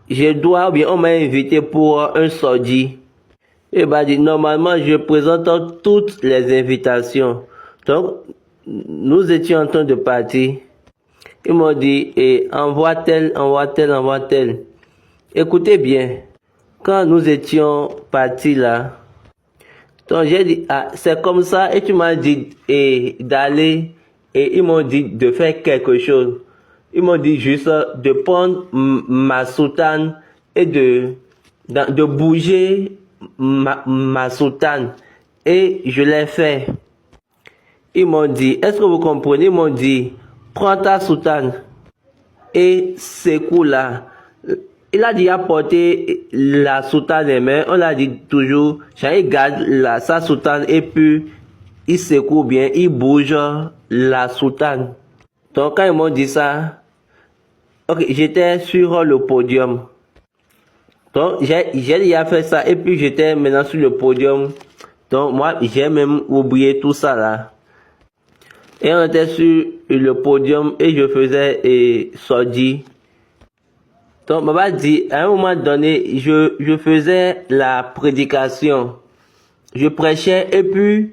On m'a invité pour un sordi. Et dit, normalement, je présente toutes les invitations. Donc, nous étions en train de partir. Ils m'ont dit, envoie tel. Écoutez bien, quand nous étions partis là, donc j'ai dit, c'est comme ça, et tu m'as dit d'aller, et ils m'ont dit de faire quelque chose. Ils m'ont dit juste de prendre ma soutane et de bouger ma soutane. Et je l'ai fait. Ils m'ont dit, est-ce que vous comprenez? Ils m'ont dit, prends ta soutane et secoue là. Il a dit apporter la soutane des mains. On l'a dit toujours, il garde sa soutane et puis il secoue bien, il bouge la soutane. Donc quand ils m'ont dit ça, ok, j'étais sur le podium. Donc, j'ai déjà fait ça et puis j'étais maintenant sur le podium. Donc, moi, j'ai même oublié tout ça là. Et on était sur le podium et je faisais sordi. Donc, papa dit, à un moment donné, je faisais la prédication. Je prêchais et puis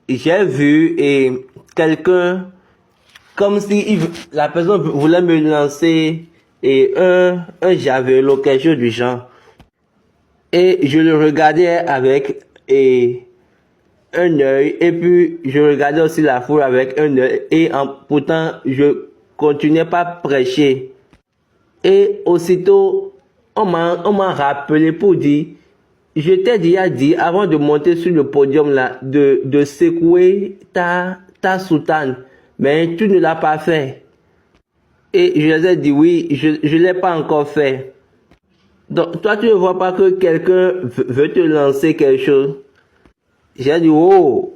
j'ai vu quelqu'un comme si la personne voulait me lancer un javelot, quelque chose du genre. Et je le regardais avec un œil et puis je regardais aussi la foule avec un œil et pourtant je continuais pas à prêcher. Et aussitôt on m'a rappelé pour dire, je t'ai déjà dit avant de monter sur le podium là de secouer ta soutane, mais tu ne l'as pas fait. Et je les ai dit oui, je l'ai pas encore fait. Donc toi tu ne vois pas que quelqu'un veut te lancer quelque chose. J'ai dit oh.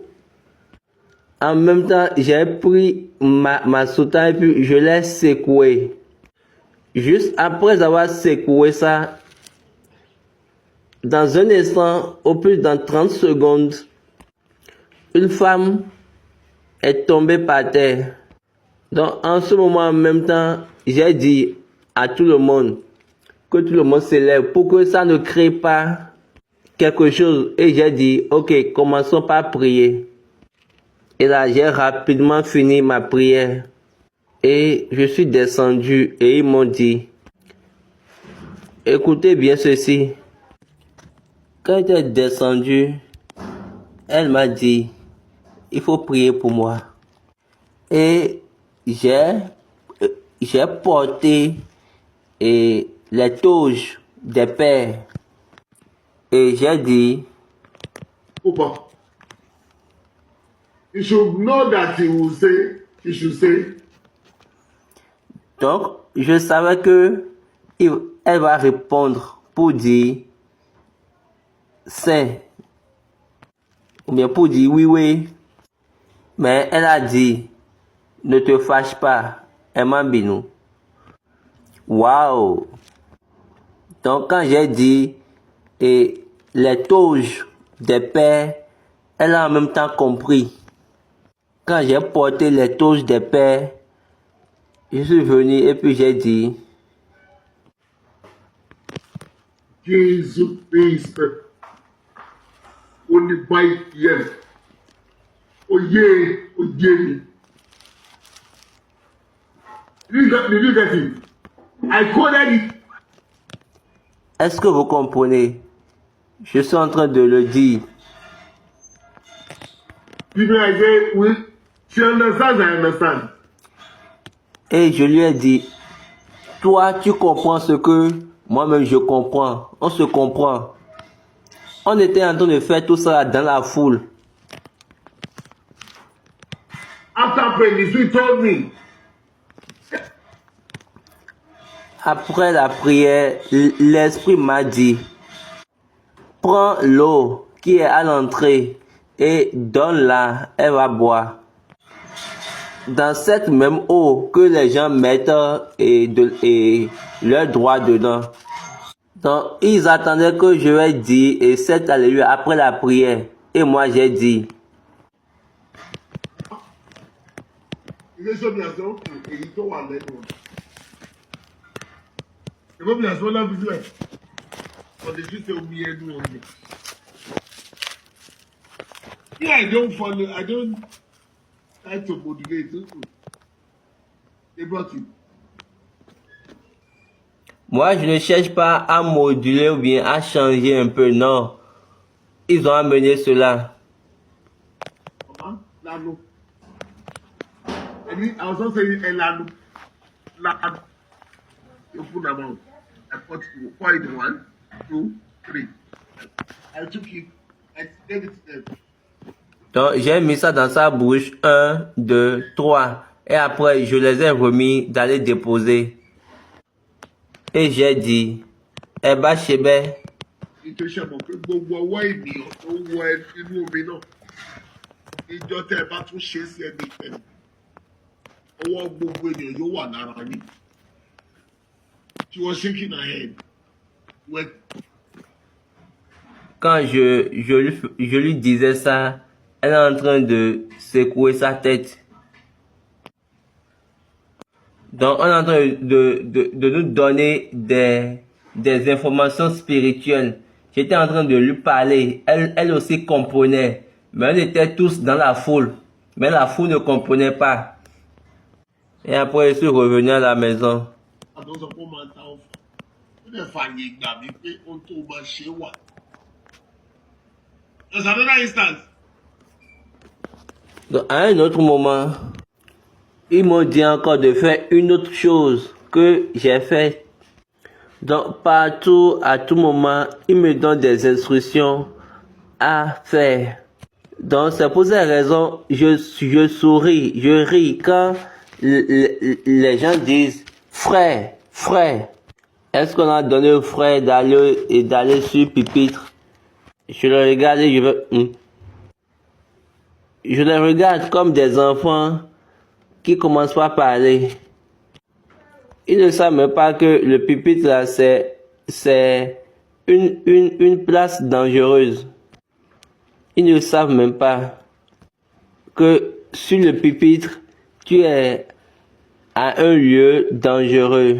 En même temps, j'ai pris ma soutane et puis je l'ai secoué. Juste après avoir secoué ça, dans un instant, au plus dans 30 secondes, une femme est tombée par terre. Donc en ce moment, en même temps, j'ai dit à tout le monde que tout le monde se lève pour que ça ne crée pas quelque chose. Et j'ai dit, ok, commençons par prier. Et là, j'ai rapidement fini ma prière. Et je suis descendu et ils m'ont dit, écoutez bien ceci. Quand j'étais descendu, elle m'a dit, il faut prier pour moi. Et j'ai porté les touches des pères. Et j'ai dit, Opa, you should know that you should say, donc je savais que elle va répondre pour dire, c'est, ou bien pour dire oui, oui. Mais elle a dit, ne te fâche pas, Emma Binou. Waouh! Donc quand j'ai dit les touches des pères, elle a en même temps compris. Quand j'ai porté les touches des pères, je suis venu et puis j'ai dit, Jesus Christ, only by yes. Oh yeah, oh yeah. Did you get it? I coded it. est-ce que vous comprenez? Je suis en train de le dire. People I say, we, she understands, I understand. Et je lui ai dit, toi tu comprends ce que moi-même je comprends. On se comprend. On était en train de faire tout ça dans la foule. After praying, he told me, Après la prière, l'Esprit m'a dit, prends l'eau qui est à l'entrée et donne-la, elle va boire. Dans cette même eau que les gens mettent leur droit dedans. Donc, ils attendaient que je vais dire et cette alléluia après la prière. Et moi, j'ai dit. il est sûr bien sûr, et il told one then one. The Bible has one of his life. But the Jews say, we are doing it. Yeah, I don't try to motivate people. They brought you. Moi, je ne cherche pas à moduler ou bien à changer un peu, non. Ils ont amené cela. Lalo. I was also saying, Lalo. Lalo. You put them out. I put it 1, 2, 3. I took it. I gave it to them. Donc, j'ai mis ça dans sa bouche. 1, 2, 3. Et après, je les ai remis d'aller déposer. Et j'ai dit, eh ben, Chébé. Nítorí ṣe mọ̀ pé gbogbo ọwọ́ ènìyàn tó wọ inú omi náà ìjọ tẹ́ ẹ bá tún ṣe sí ẹni pẹ̀lú ọwọ́ gbogbo ènìyàn yóò wà lára yín. She was shaking her head. quand je lui disais ça, elle est en train de secouer sa tête. Donc, on est en train de nous donner des informations spirituelles. J'étais en train de lui parler. Elle aussi comprenait. Mais on était tous dans la foule. Mais la foule ne comprenait pas. Et après, je suis revenu à la maison. There's another instance. Donc, à un autre moment, ils m'ont dit encore de faire une autre chose que j'ai fait. Donc, partout, à tout moment, ils me donnent des instructions à faire. Donc, c'est pour cette raison, je souris, je ris quand les gens disent, frère, est-ce qu'on a donné au frère d'aller sur pupitre? Je le regarde et je les regarde comme des enfants qui commencent pas à parler. Ils ne savent même pas que le pupitre là, c'est une place dangereuse. Ils ne savent même pas que sur le pupitre, tu es à un lieu dangereux.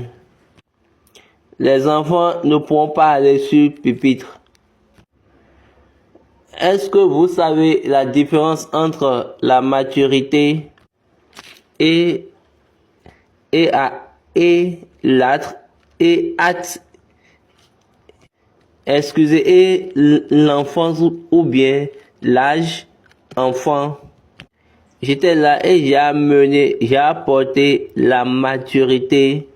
Les enfants ne pourront pas aller sur le pupitre. Est-ce que vous savez la différence entre la maturité et l'enfance ou bien l'âge enfant? J'étais là et j'ai apporté la maturité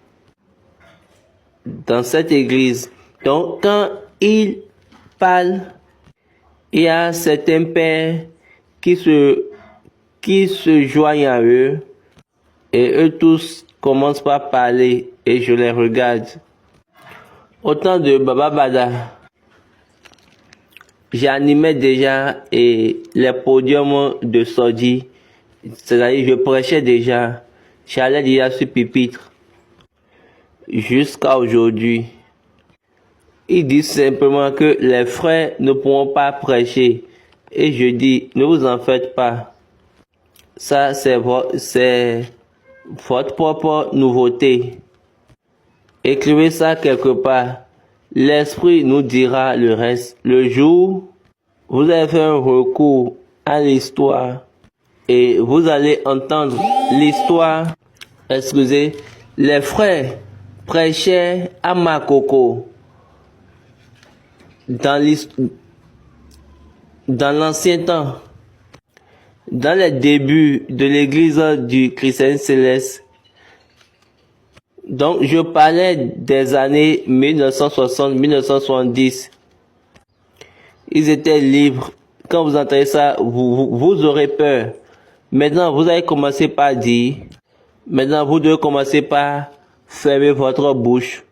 dans cette église. Donc, quand ils parlent, il y a certains pères qui se joignent à eux et eux tous commencent par parler et je les regarde. Au temps de Baba Bada, j'animais déjà les podiums de Sodi. C'est-à-dire, je prêchais déjà. J'allais déjà sur pupitre. Jusqu'à aujourd'hui. Ils disent simplement que les frères ne pourront pas prêcher. Et je dis, ne vous en faites pas. Ça, c'est votre propre nouveauté. Écrivez ça quelque part. L'esprit nous dira le reste. Le jour, vous allez faire un recours à l'histoire. Et vous allez entendre l'histoire. Excusez, les frères prêchaient à Makoko. Dans l'ancien temps, dans les débuts de l'église du Christ Céleste, donc je parlais des années 1960-1970. Ils étaient libres. Quand vous entendez ça, vous aurez peur. Maintenant, vous allez commencer par dire, maintenant vous devez commencer par fermer votre bouche.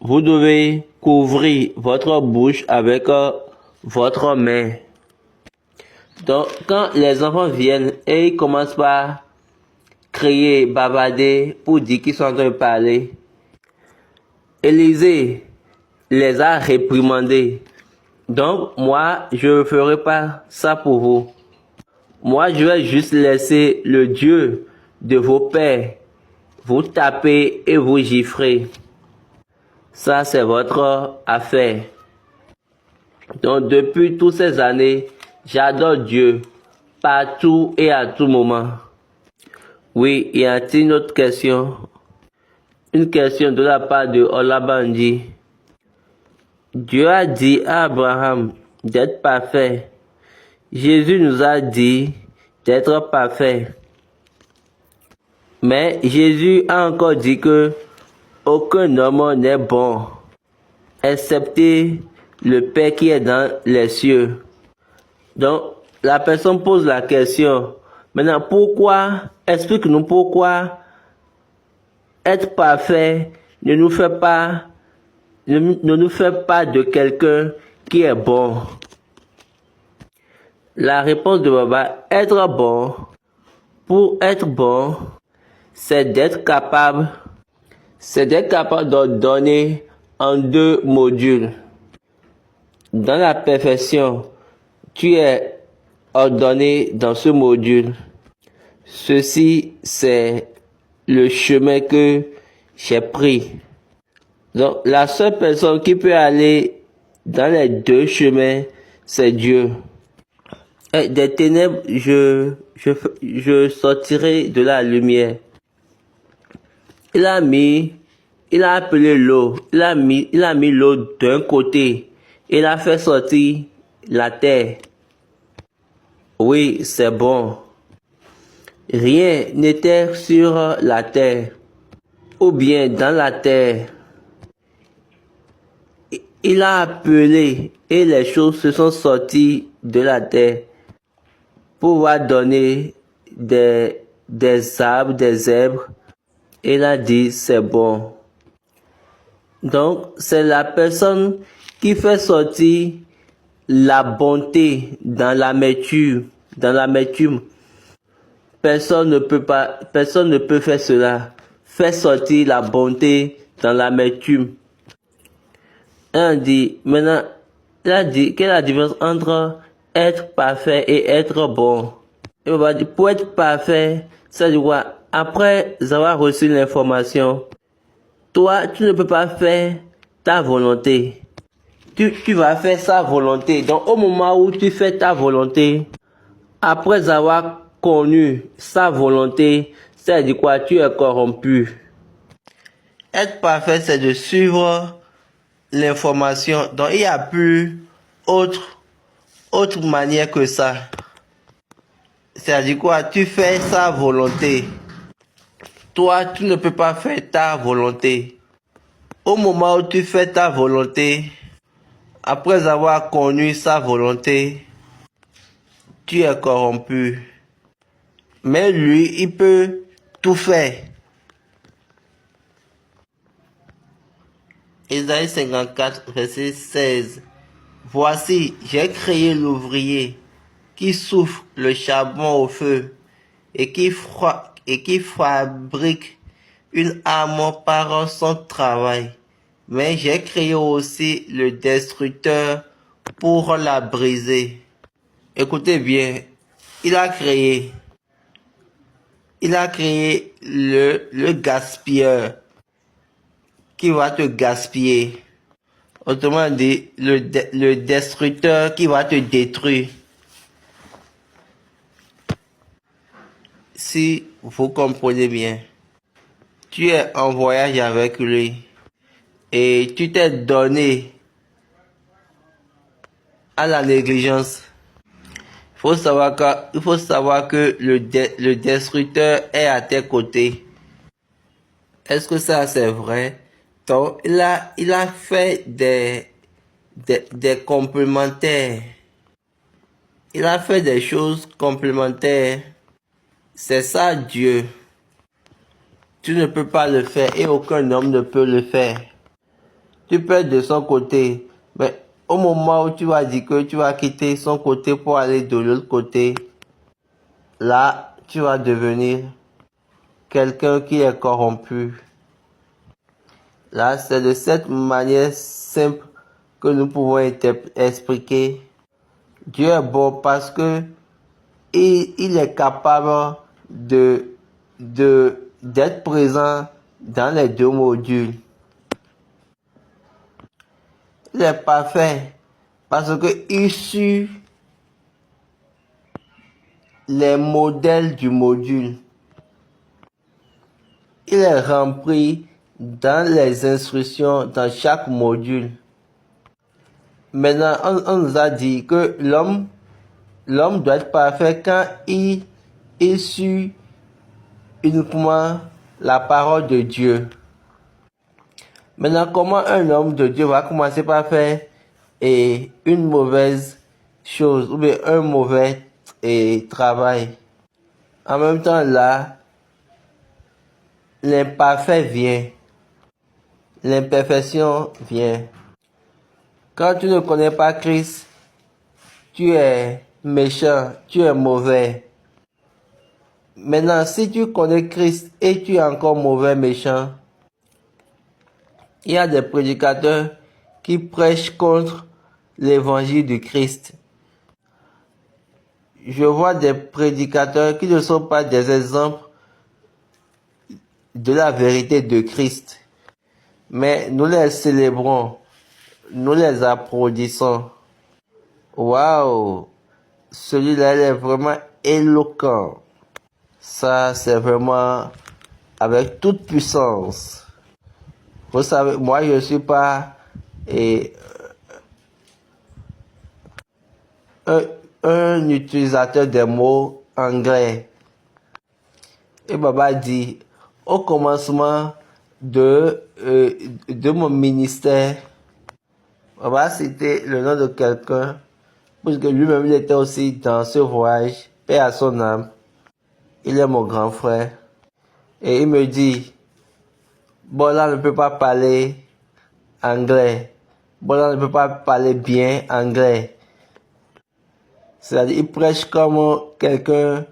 Vous devez couvrir votre bouche avec votre main. Donc, quand les enfants viennent et ils commencent par crier, bavarder pour dire qu'ils sont en train de parler, Élisée les a réprimandés. Donc, moi, je ne ferai pas ça pour vous. Moi, je vais juste laisser le Dieu de vos pères vous taper et vous gifler. Ça, c'est votre affaire. Donc, depuis toutes ces années, j'adore Dieu partout et à tout moment. Oui, y a-t-il une autre question? Une question de la part de Olabandi. Dieu a dit à Abraham d'être parfait. Jésus nous a dit d'être parfait. Mais Jésus a encore dit que aucun homme n'est bon, excepté le Père qui est dans les cieux. Donc, la personne pose la question. Maintenant, pourquoi, explique-nous pourquoi être parfait ne nous fait pas de quelqu'un qui est bon. La réponse de Baba, être bon, pour être bon, c'est d'être capable d'ordonner en 2 modules. dans la perfection, tu es ordonné dans ce module. Ceci, c'est le chemin que j'ai pris. Donc, la seule personne qui peut aller dans les deux chemins, c'est Dieu. Et des ténèbres, je sortirai de la lumière. Il a appelé l'eau. Il a mis l'eau d'un côté. Il a fait sortir la terre. Oui, c'est bon. Rien n'était sur la terre, ou bien dans la terre. Il a appelé et les choses se sont sorties de la terre pour pouvoir donner des arbres, des herbes. Il a dit c'est bon. Donc c'est la personne qui fait sortir la bonté dans l'amertume. Personne ne peut faire cela. Faire sortir la bonté dans l'amertume. Maintenant, il a dit quelle est la différence entre être parfait et être bon. Il va dire, pour être parfait, ça veut dire après avoir reçu l'information, toi, tu ne peux pas faire ta volonté. Tu vas faire sa volonté. Donc, au moment où tu fais ta volonté, après avoir connu sa volonté, ça veut dire quoi? Tu es corrompu. Être parfait, c'est de suivre l'information. Donc, il n'y a plus autre manière que ça. C'est-à-dire quoi? Tu fais sa volonté. Toi, tu ne peux pas faire ta volonté. Au moment où tu fais ta volonté, après avoir connu sa volonté, tu es corrompu. Mais lui, il peut tout faire. Ésaïe 54, verset 16. Voici, j'ai créé l'ouvrier qui souffle le charbon au feu et qui fabrique une arme par son travail. Mais j'ai créé aussi le destructeur pour la briser. Écoutez bien, il a créé le gaspilleur qui va te gaspiller. Autrement dit, le destructeur qui va te détruire. Si vous comprenez bien, tu es en voyage avec lui et tu t'es donné à la négligence. Il faut savoir que le destructeur est à tes côtés. Est-ce que ça c'est vrai? Donc, il a fait des complémentaires. Il a fait des choses complémentaires. C'est ça Dieu. Tu ne peux pas le faire et aucun homme ne peut le faire. Tu peux être de son côté, mais au moment où tu vas dire que tu vas quitter son côté pour aller de l'autre côté, là, tu vas devenir quelqu'un qui est corrompu. Là, c'est de cette manière simple que nous pouvons expliquer. Dieu est bon parce que il est capable d'être présent dans les deux modules. Il est parfait parce que il suit les modèles du module. Il est rempli dans les instructions dans chaque module. Maintenant, on nous a dit que l'homme doit être parfait quand il suit uniquement la parole de Dieu. Maintenant, comment un homme de Dieu va commencer par faire une mauvaise chose ou bien un mauvais travail? En même temps, là, l'imparfait vient. L'imperfection vient. Quand tu ne connais pas Christ, tu es méchant, tu es mauvais. Maintenant, si tu connais Christ et tu es encore mauvais, méchant, il y a des prédicateurs qui prêchent contre l'évangile du Christ. Je vois des prédicateurs qui ne sont pas des exemples de la vérité de Christ. Mais nous les célébrons, nous les applaudissons. Waouh! Celui-là, il est vraiment éloquent. Ça, c'est vraiment avec toute puissance. Vous savez, moi, je ne suis pas un utilisateur des mots anglais. Et Baba dit, au commencement de mon ministère, Baba cité le nom de quelqu'un, parce que lui-même il était aussi dans ce voyage, paix à son âme. Il est mon grand frère. Et il me dit, Bola ne peut pas parler anglais. Bola ne peut pas parler bien anglais. C'est-à-dire, il prêche comme quelqu'un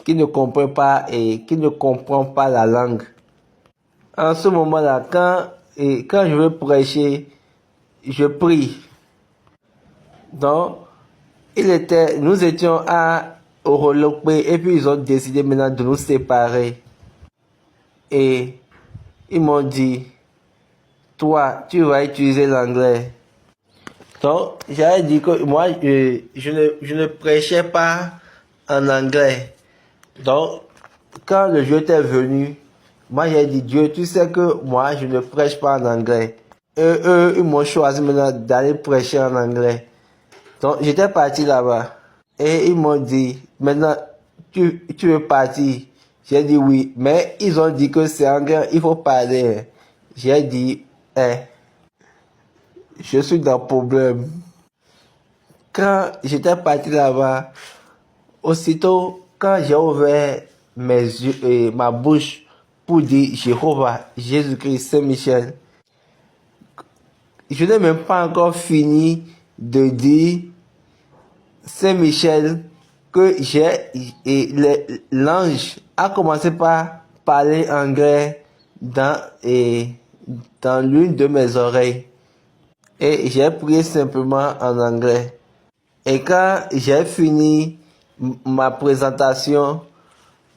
qui ne comprend pas et qui ne comprend pas la langue. En ce moment-là, quand je veux prêcher, je prie. Donc, nous étions à Orolokwe et puis ils ont décidé maintenant de nous séparer. Et ils m'ont dit, toi, tu vas utiliser l'anglais. Donc, j'avais dit que moi, je ne prêchais pas en anglais. Donc, quand le jeu était venu, moi j'ai dit, Dieu, tu sais que moi, je ne prêche pas en anglais. Et eux, ils m'ont choisi maintenant d'aller prêcher en anglais. Donc, j'étais parti là-bas. Et ils m'ont dit, maintenant, tu veux partir? J'ai dit oui. Mais ils ont dit que c'est anglais, il faut parler. J'ai dit, je suis dans le problème. Quand j'étais parti là-bas, aussitôt, quand j'ai ouvert mes yeux et ma bouche pour dire Jéhovah, Jésus-Christ, Saint-Michel, je n'ai même pas encore fini de dire Saint-Michel que l'ange a commencé par parler anglais dans l'une de mes oreilles. Et j'ai prié simplement en anglais. Et quand j'ai fini ma présentation,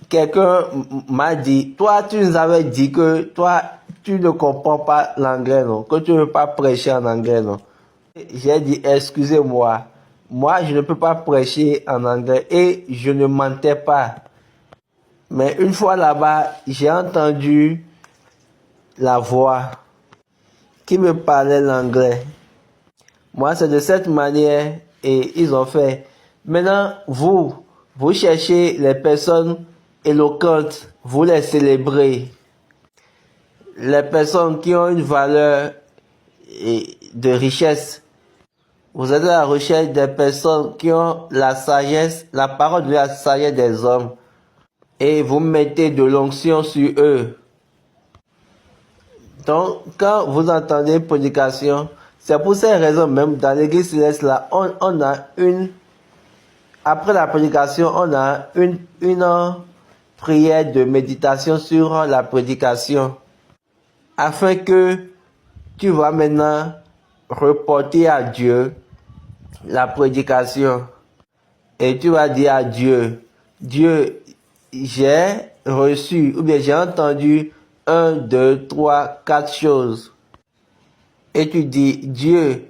quelqu'un m'a dit, toi, tu nous avais dit que toi, tu ne comprends pas l'anglais, non? Que tu ne veux pas prêcher en anglais, non? J'ai dit, excusez-moi, moi, je ne peux pas prêcher en anglais et je ne mentais pas. Mais une fois là-bas, j'ai entendu la voix qui me parlait l'anglais. Moi, c'est de cette manière et ils ont fait. Maintenant, vous cherchez les personnes éloquentes, vous les célébrez. Les personnes qui ont une valeur de richesse. Vous êtes à la recherche des personnes qui ont la sagesse, la parole de la sagesse des hommes. Et vous mettez de l'onction sur eux. Donc, quand vous entendez une prédication, c'est pour ces raisons même, dans l'église céleste là, on a après la prédication, on a une prière de méditation sur la prédication. Afin que tu vas maintenant reporter à Dieu la prédication. Et tu vas dire à Dieu, Dieu, j'ai reçu, ou bien j'ai entendu 1, 2, 3, 4 choses. Et tu dis, Dieu,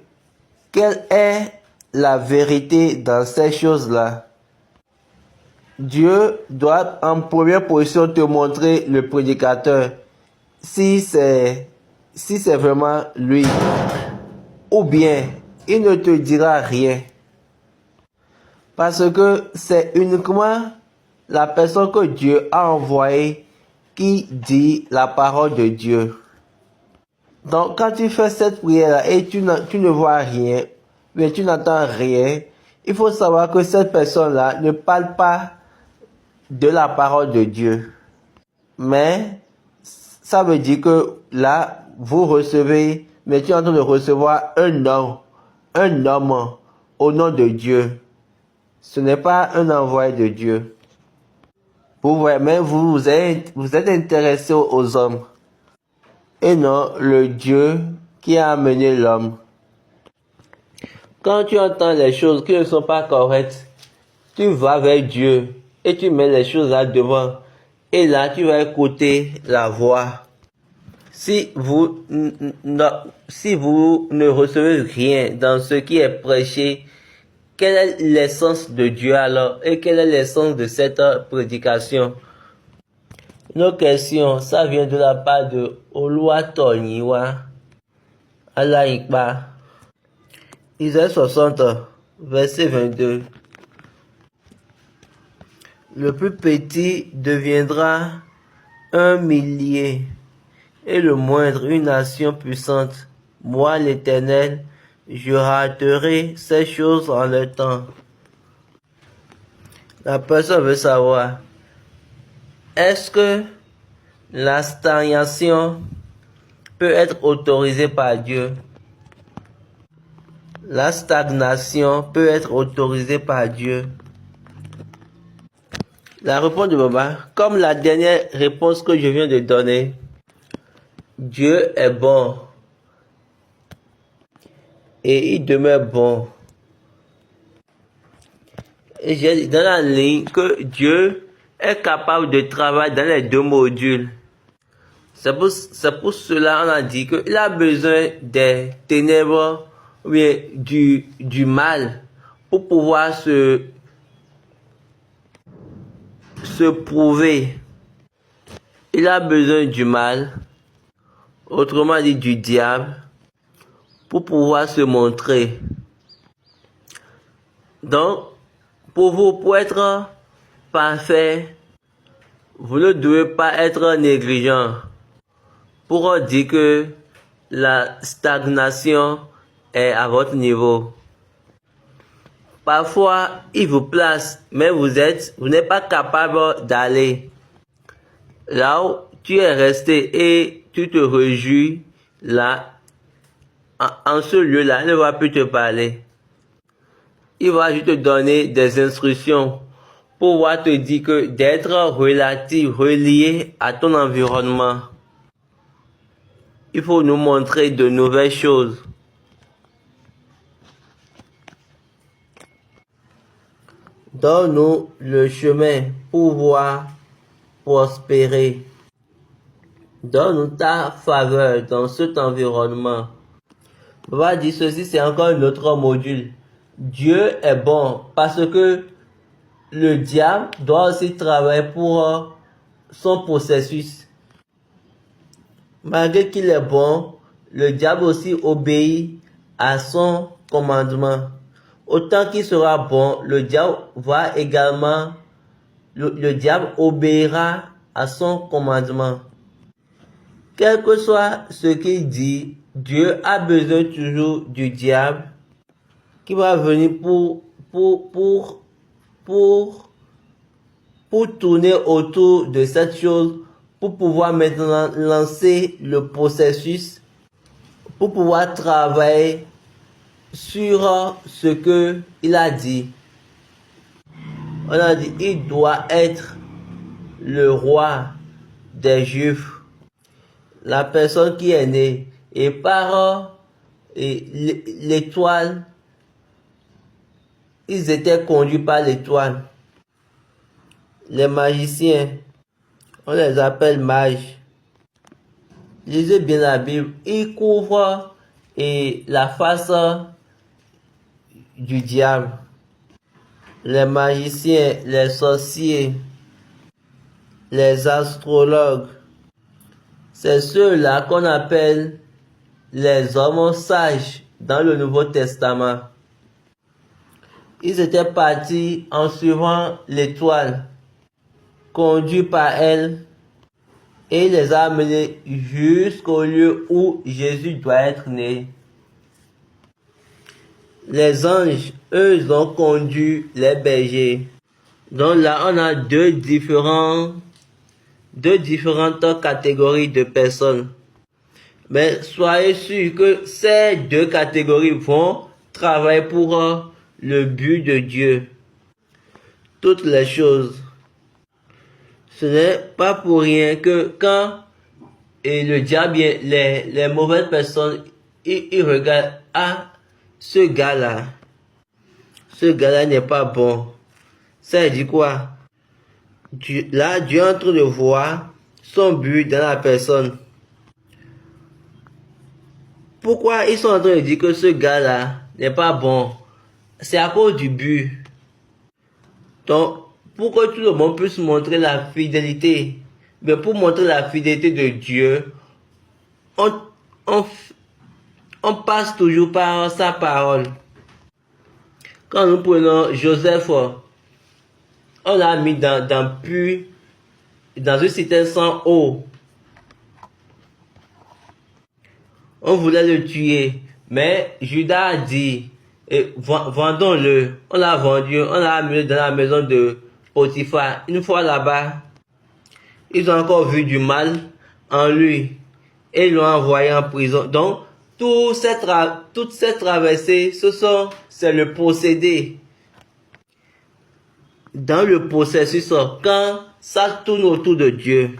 quelle est la vérité dans ces choses-là? Dieu doit en première position te montrer le prédicateur, si c'est vraiment lui. Ou bien, il ne te dira rien. Parce que c'est uniquement la personne que Dieu a envoyée qui dit la parole de Dieu. Donc, quand tu fais cette prière et tu ne vois rien, mais tu n'entends rien, il faut savoir que cette personne-là ne parle pas de la parole de Dieu. Mais, ça veut dire que là, vous recevez, mais tu es en train de recevoir un homme au nom de Dieu. Ce n'est pas un envoyé de Dieu. Vous êtes intéressé aux hommes. Et non le Dieu qui a amené l'homme. Quand tu entends les choses qui ne sont pas correctes, tu vas vers Dieu et tu mets les choses là devant. Et là, tu vas écouter la voix. Si vous ne recevez rien dans ce qui est prêché, quelle est l'essence de Dieu alors? Et quelle est l'essence de cette prédication? Nos questions, ça vient de la part de Oluwatoniwa Alaikpa. Isaïe 60, verset 22. Le plus petit deviendra un millier, et le moindre une nation puissante. Moi, l'Éternel, je raterai ces choses en leur temps. La personne veut savoir, est-ce que la stagnation peut être autorisée par Dieu? La stagnation peut être autorisée par Dieu. La réponse de Baba, comme la dernière réponse que je viens de donner, Dieu est bon et il demeure bon. Et j'ai dit dans la ligne que Dieu est capable de travailler dans les deux modules. C'est pour cela qu'on a dit qu'il a besoin des ténèbres ou bien du mal pour pouvoir se prouver. Il a besoin du mal, autrement dit du diable, pour pouvoir se montrer. Donc, pour être parfait, vous ne devez pas être négligent. Pour dire que la stagnation est à votre niveau. Parfois, il vous place, mais vous n'êtes pas capable d'aller. Là où tu es resté et tu te réjouis, là, en ce lieu-là, il ne va plus te parler. Il va juste te donner des instructions pour pouvoir te dire que d'être relié à ton environnement. Il faut nous montrer de nouvelles choses. Donne-nous le chemin pour pouvoir prospérer. Donne-nous ta faveur dans cet environnement. On va dire ceci, c'est encore un autre module. Dieu est bon parce que le diable doit aussi travailler pour son processus. Malgré qu'il est bon, le diable aussi obéit à son commandement. Autant qu'il sera bon, le diable va également, le diable obéira à son commandement. Quel que soit ce qu'il dit, Dieu a besoin toujours du diable qui va venir pour tourner autour de cette chose, pour pouvoir maintenant lancer le processus, pour pouvoir travailler sur ce que il a dit. On a dit, il doit être le roi des Juifs, la personne qui est née, et par l'étoile, ils étaient conduits par l'étoile. Les magiciens, on les appelle mages. Lisez bien la Bible, ils couvrent la face du diable. Les magiciens, les sorciers, les astrologues, c'est ceux-là qu'on appelle les hommes sages dans le Nouveau Testament. Ils étaient partis en suivant l'étoile, conduits par elle, et il les a amenés jusqu'au lieu où Jésus doit être né. Les anges, eux, ils ont conduit les bergers. Donc là, on a deux différentes catégories de personnes. Mais soyez sûrs que ces deux catégories vont travailler pour le but de Dieu. Toutes les choses. Ce n'est pas pour rien que quand le diable, les mauvaises personnes, ils regardent, ce gars-là n'est pas bon. Ça dit quoi? Là, Dieu est en train de voir son but dans la personne. Pourquoi ils sont en train de dire que ce gars-là n'est pas bon? C'est à cause du but. Donc, pour que tout le monde puisse montrer la fidélité, mais pour montrer la fidélité de Dieu, on passe toujours par sa parole. Quand nous prenons Joseph, on l'a mis dans une citerne sans eau. On voulait le tuer, mais Judas a dit, vendons-le. On l'a vendu, on l'a amené dans la maison de Potiphar. Une fois là-bas, ils ont encore vu du mal en lui et ils l'ont envoyé en prison. Donc, toute cette traversée, c'est le procédé. Dans le processus, quand ça tourne autour de Dieu,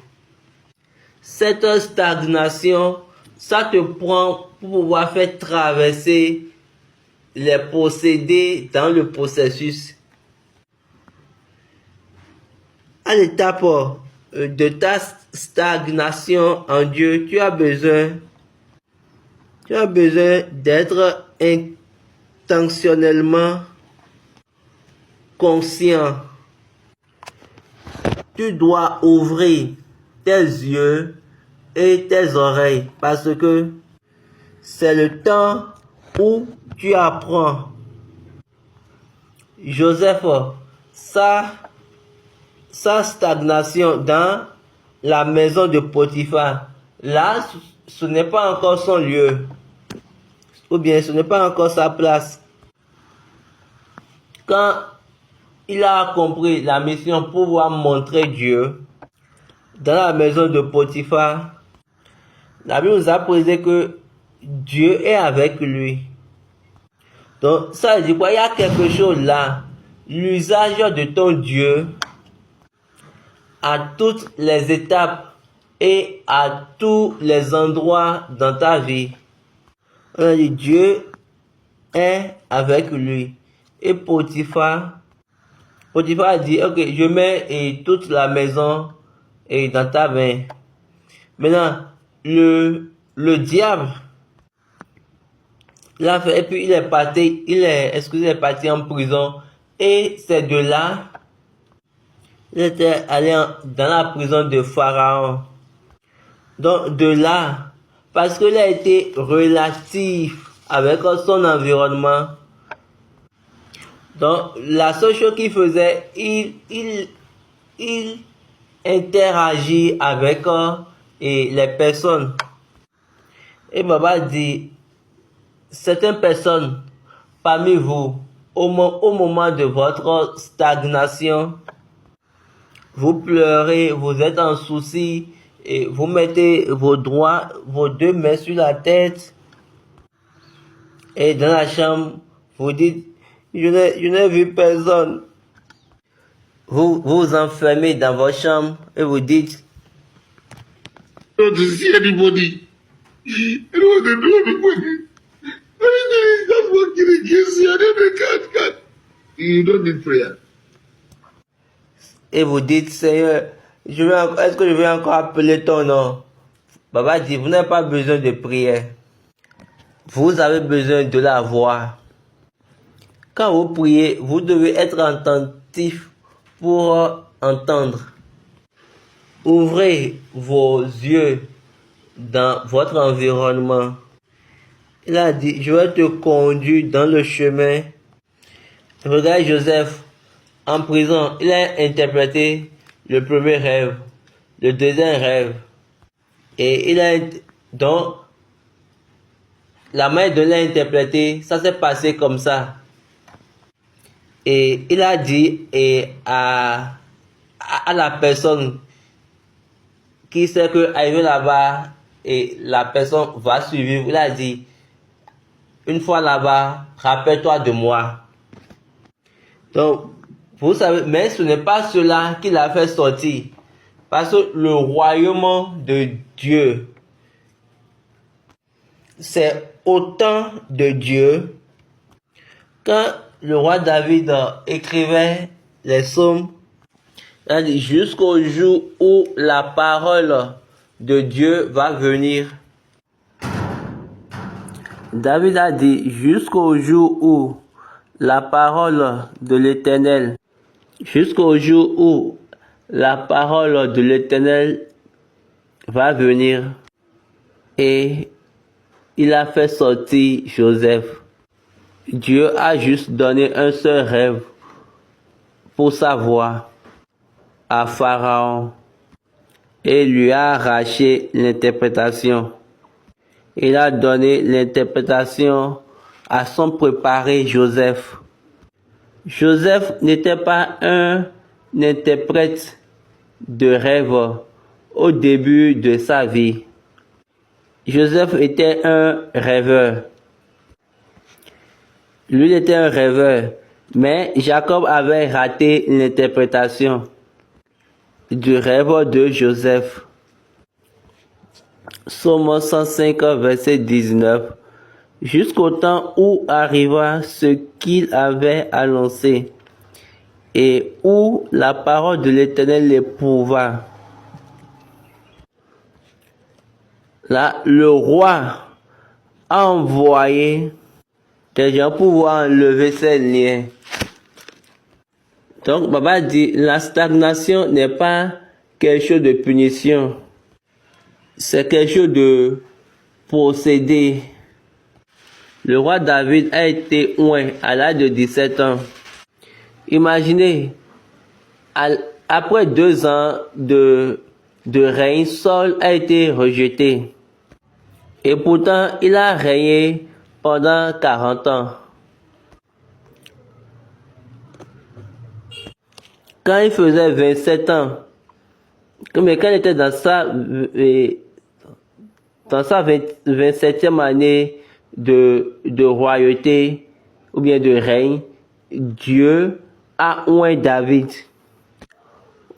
cette stagnation, ça te prend pour pouvoir faire traverser les procédés dans le processus. À l'étape de ta stagnation en Dieu, tu as besoin d'être intentionnellement conscient. Tu dois ouvrir tes yeux et tes oreilles parce que c'est le temps où tu apprends. Joseph, sa stagnation dans la maison de Potiphar, là, ce n'est pas encore son lieu. Ou bien ce n'est pas encore sa place. Quand il a compris la mission pour pouvoir montrer Dieu dans la maison de Potiphar, la Bible nous a précisé que Dieu est avec lui. Donc ça veut dire quoi? Il y a quelque chose là. L'usage de ton Dieu à toutes les étapes et à tous les endroits dans ta vie. On a dit Dieu est avec lui. Et Potiphar a dit, ok, je mets toute la maison dans ta main. Maintenant, le diable l'a fait et puis il est parti en prison. Et c'est de là, il était allé dans la prison de Pharaon. Donc de là, parce qu'il a été relatif avec son environnement. Donc la seule chose qu'il faisait, il interagit avec les personnes. Et Baba dit, certaines personnes parmi vous, au moment de votre stagnation, vous pleurez, vous êtes en souci, et vous mettez vos deux mains sur la tête, et dans la chambre, vous dites, je n'ai vu personne. Vous vous enfermez dans votre chambre et vous dites, I don't want to see anybody. I don't want to know anybody. Anything is not working against you. I don't God. You don't need prayer. Et vous dites, Seigneur, est-ce que je vais encore appeler ton nom? Baba dit, vous n'avez pas besoin de prière. Vous avez besoin de la voix. Quand vous priez, vous devez être attentif pour entendre. Ouvrez vos yeux dans votre environnement. Il a dit, je vais te conduire dans le chemin. Regarde Joseph, en prison, il a interprété le premier rêve, le deuxième rêve. Et donc, la manière de l'interpréter, ça s'est passé comme ça. Et il a dit à la personne qui sait que arrivé là-bas et la personne va suivre, il a dit, une fois là-bas, rappelle-toi de moi. Donc, vous savez, mais ce n'est pas cela qui l'a fait sortir. Parce que le royaume de Dieu, c'est au temps de Dieu Quand le roi David écrivait les psaumes, il a dit jusqu'au jour où la parole de Dieu va venir. David a dit jusqu'au jour où la parole de l'Éternel, jusqu'au jour où la parole de l'Éternel va venir. Et il a fait sortir Joseph. Dieu a juste donné un seul rêve pour savoir à Pharaon et lui a arraché l'interprétation. Il a donné l'interprétation à son préparé Joseph. Joseph n'était pas un interprète de rêve au début de sa vie. Joseph était un rêveur. Lui était un rêveur, mais Jacob avait raté l'interprétation du rêve de Joseph. Psaume 105, verset 19. Jusqu'au temps où arriva ce qu'il avait annoncé et où la parole de l'Éternel l'éprouva. Là, le roi a envoyé des gens pour pouvoir enlever ces liens. Donc, Baba dit, la stagnation n'est pas quelque chose de punition. C'est quelque chose de procédé. Le roi David a été oint à l'âge de 17 ans. Imaginez, après 2 ans de règne, Saul a été rejeté. Et pourtant, il a régné pendant 40 ans. Quand il faisait 27 ans, mais quand il était dans sa 27e année de royauté ou bien de règne, Dieu a oint David.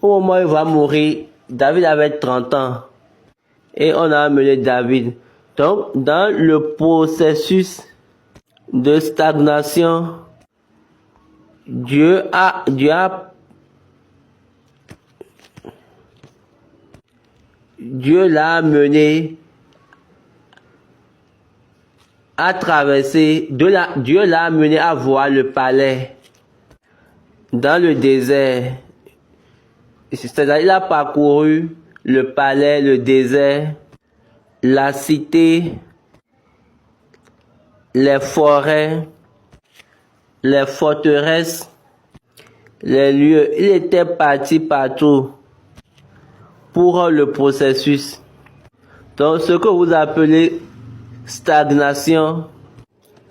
Au moment où il va mourir, David avait 30 ans et on a amené David. Donc, dans le processus de stagnation, Dieu l'a amené à traverser, Dieu l'a amené à voir le palais dans le désert. C'est-à-dire, il a parcouru le palais, le désert, la cité, les forêts, les forteresses, les lieux. Il était parti partout pour le processus. Donc, ce que vous appelez stagnation,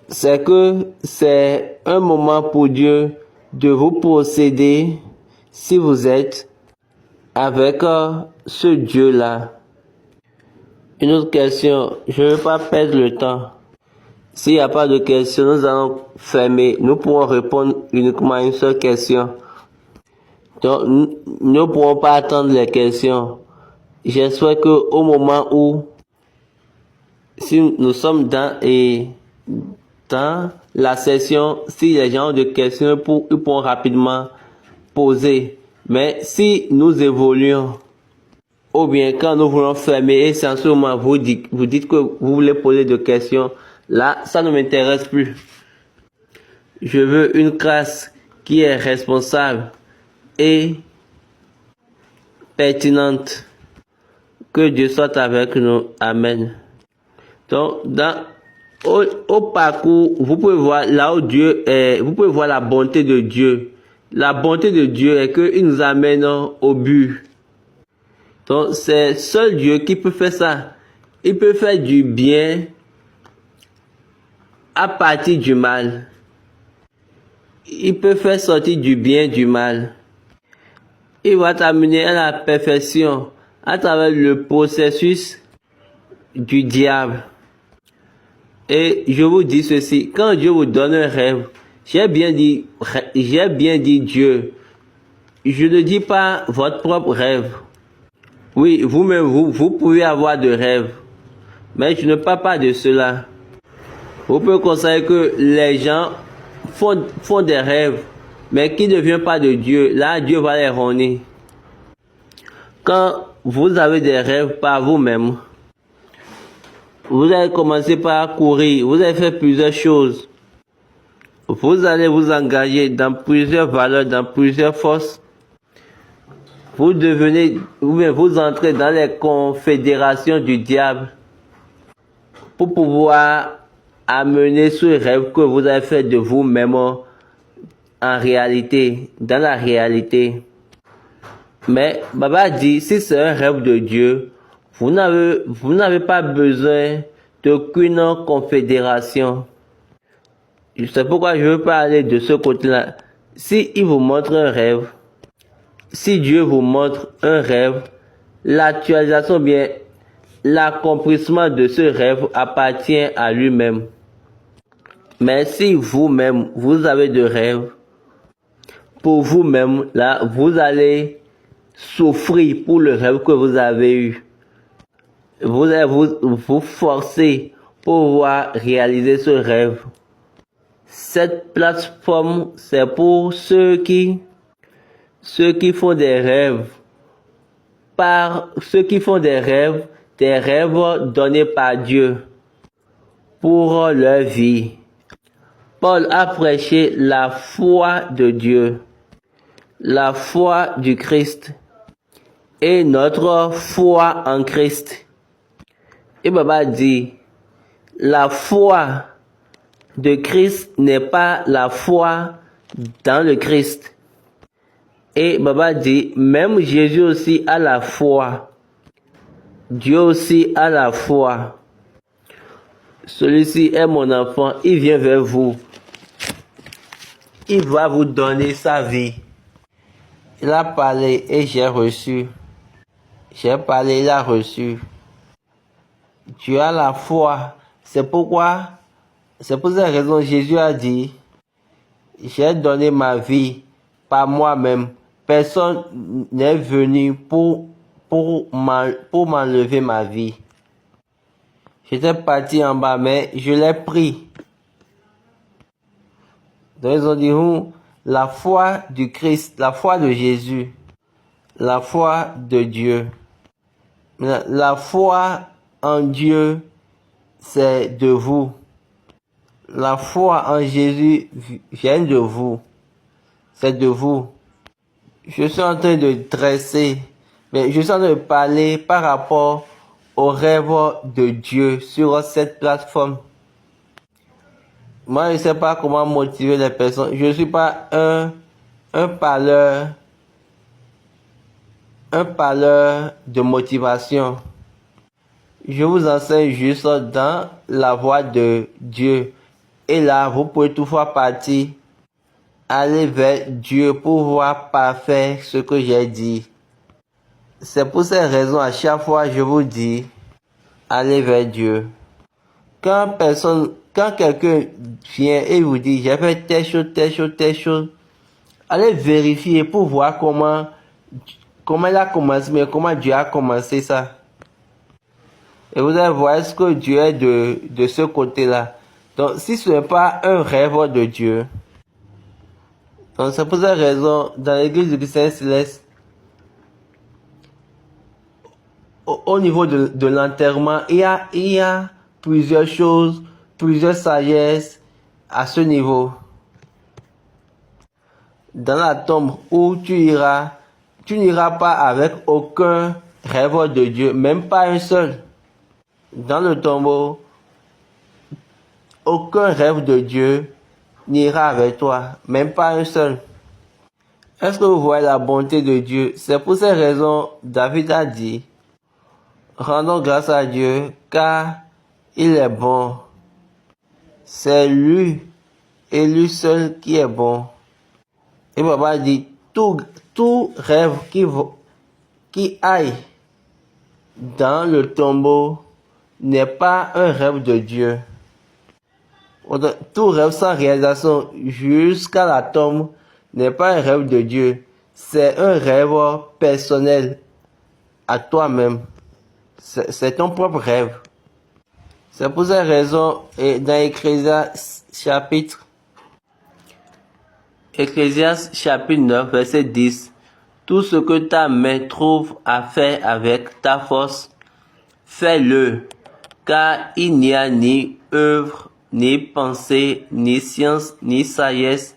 c'est que c'est un moment pour Dieu de vous procéder si vous êtes avec ce Dieu-là. Une autre question, je ne veux pas perdre le temps. S'il n'y a pas de questions, nous allons fermer. Nous pourrons répondre uniquement à une seule question. Donc, nous ne pourrons pas attendre les questions. J'espère qu'au moment où, si nous sommes dans la session, si les gens ont des questions, ils pourront rapidement poser. Mais si nous évoluons, ou bien quand nous voulons fermer, et c'est en ce moment vous dites que vous voulez poser des questions, là, ça ne m'intéresse plus. Je veux une classe qui est responsable et pertinente. Que Dieu soit avec nous. Amen. Donc, au parcours, vous pouvez voir là où Dieu est, vous pouvez voir la bonté de Dieu. La bonté de Dieu est qu'il nous amène au but. Donc, c'est seul Dieu qui peut faire ça. Il peut faire du bien à partir du mal. Il peut faire sortir du bien du mal. Il va t'amener à la perfection à travers le processus du diable. Et je vous dis ceci, quand Dieu vous donne un rêve, j'ai bien dit Dieu. Je ne dis pas votre propre rêve. Oui, vous-même, vous pouvez avoir de rêves. Mais je ne parle pas de cela. Vous pouvez constater que les gens font des rêves, mais qui ne viennent pas de Dieu, là, Dieu va les rogner. Quand vous avez des rêves par vous-même, vous allez commencer par courir, vous allez faire plusieurs choses. Vous allez vous engager dans plusieurs valeurs, dans plusieurs forces. Vous entrez dans les confédérations du diable pour pouvoir amener ce rêve que vous avez fait de vous-même en réalité, dans la réalité. Mais Baba dit, si c'est un rêve de Dieu, vous n'avez pas besoin d'aucune confédération. C'est pourquoi je veux parler de ce côté-là. Si il vous montre un rêve, si Dieu vous montre un rêve, l'actualisation, bien, l'accomplissement de ce rêve appartient à lui-même. Mais si vous-même, vous avez de rêves, pour vous-même, là, vous allez souffrir pour le rêve que vous avez eu. Vous allez vous forcer pour pouvoir réaliser ce rêve. Cette plateforme, c'est pour ceux qui font des rêves. Ceux qui font des rêves donnés par Dieu pour leur vie. Paul a prêché la foi de Dieu, la foi du Christ et notre foi en Christ. Et Baba dit, la foi de Christ n'est pas la foi dans le Christ. Et Baba dit, même Jésus aussi a la foi. Dieu aussi a la foi. Celui-ci est mon enfant, il vient vers vous. Il va vous donner sa vie. Il a parlé et j'ai reçu. J'ai parlé, il a reçu. Tu as la foi. C'est pour cette raison Jésus a dit, j'ai donné ma vie par moi-même. Personne n'est venu pour m'enlever ma vie. J'étais parti en bas, mais je l'ai pris. Donc ils ont dit, la foi du Christ, la foi de Jésus, la foi de Dieu. La foi en Dieu, c'est de vous. La foi en Jésus vient de vous. C'est de vous. Je suis en train de dresser, mais je suis en train de parler par rapport au rêve de Dieu sur cette plateforme. Moi, je ne sais pas comment motiver les personnes. Je ne suis pas un parleur de motivation. Je vous enseigne juste dans la voie de Dieu. Et là, vous pouvez toutefois partir, aller vers Dieu pour voir parfait ce que j'ai dit. C'est pour ces raisons, à chaque fois, je vous dis, allez vers Dieu. Quand quelqu'un vient et vous dit, j'ai fait telle chose, allez vérifier pour voir comment il a commencé, mais comment Dieu a commencé ça. Et vous allez voir est-ce que Dieu est de ce côté-là. Donc, si ce n'est pas un rêve de Dieu, donc c'est pour cette raison, dans l'église du Christ Céleste, au niveau de l'enterrement, il y a plusieurs choses, plusieurs sagesses à ce niveau. Dans la tombe où tu n'iras pas avec aucun rêve de Dieu, même pas un seul. Dans le tombeau, aucun rêve de Dieu n'ira avec toi, même pas un seul. Est-ce que vous voyez la bonté de Dieu? C'est pour ces raisons, David a dit, rendons grâce à Dieu, car il est bon. C'est lui et lui seul qui est bon. Et Baba dit, tout rêve qui aille dans le tombeau n'est pas un rêve de Dieu. Tout rêve sans réalisation jusqu'à la tombe n'est pas un rêve de Dieu. C'est un rêve personnel à toi-même. C'est ton propre rêve. C'est pour cette raison, et dans Ecclésiaste chapitre Ecclésiaste chapitre 9, verset 10. Tout ce que ta main trouve à faire avec ta force, fais-le, car il n'y a ni œuvre, ni pensée, ni science, ni sagesse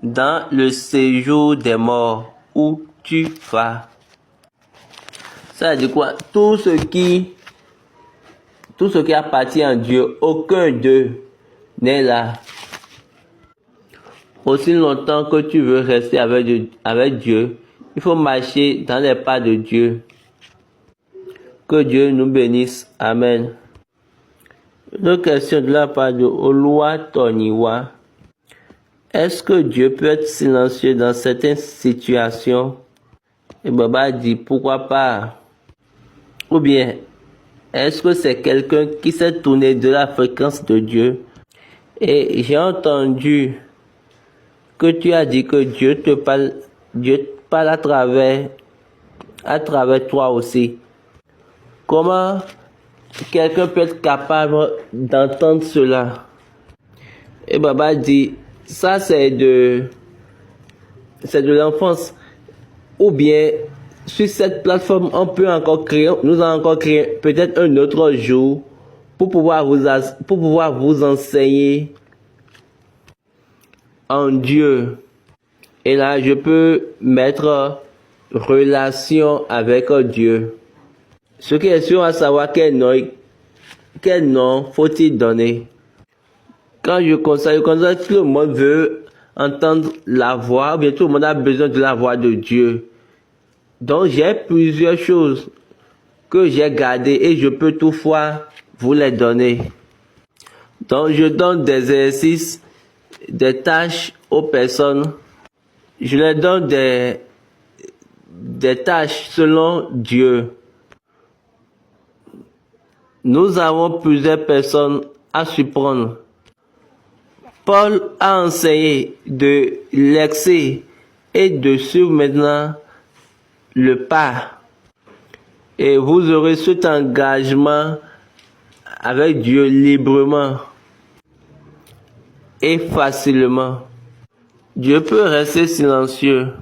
dans le séjour des morts où tu vas. Ça veut dire quoi? Tout ce qui appartient à Dieu, aucun d'eux n'est là. Aussi longtemps que tu veux rester avec Dieu, il faut marcher dans les pas de Dieu. Que Dieu nous bénisse. Amen. Une question de la part de Olua Toniwa. Est-ce que Dieu peut être silencieux dans certaines situations? Et Baba dit pourquoi pas? Ou bien, est-ce que c'est quelqu'un qui s'est tourné de la fréquence de Dieu? Et j'ai entendu que tu as dit que Dieu parle à travers toi aussi. Comment quelqu'un peut être capable d'entendre cela? Et Baba dit, ça c'est de l'enfance. Ou bien, sur cette plateforme, nous allons encore créer peut-être un autre jour pour pouvoir vous enseigner en Dieu. Et là, je peux mettre relation avec Dieu. Ce qui est sûr à savoir, quel nom faut-il donner? Quand je constate que tout le monde veut entendre la voix, ou bien tout le monde a besoin de la voix de Dieu. Donc j'ai plusieurs choses que j'ai gardées et je peux toutefois vous les donner. Donc je donne des exercices, des tâches aux personnes. Je leur donne des tâches selon Dieu. Nous avons plusieurs personnes à surprendre. Paul a enseigné de l'excès et de suivre maintenant le pas. Et vous aurez cet engagement avec Dieu librement et facilement. Dieu peut rester silencieux.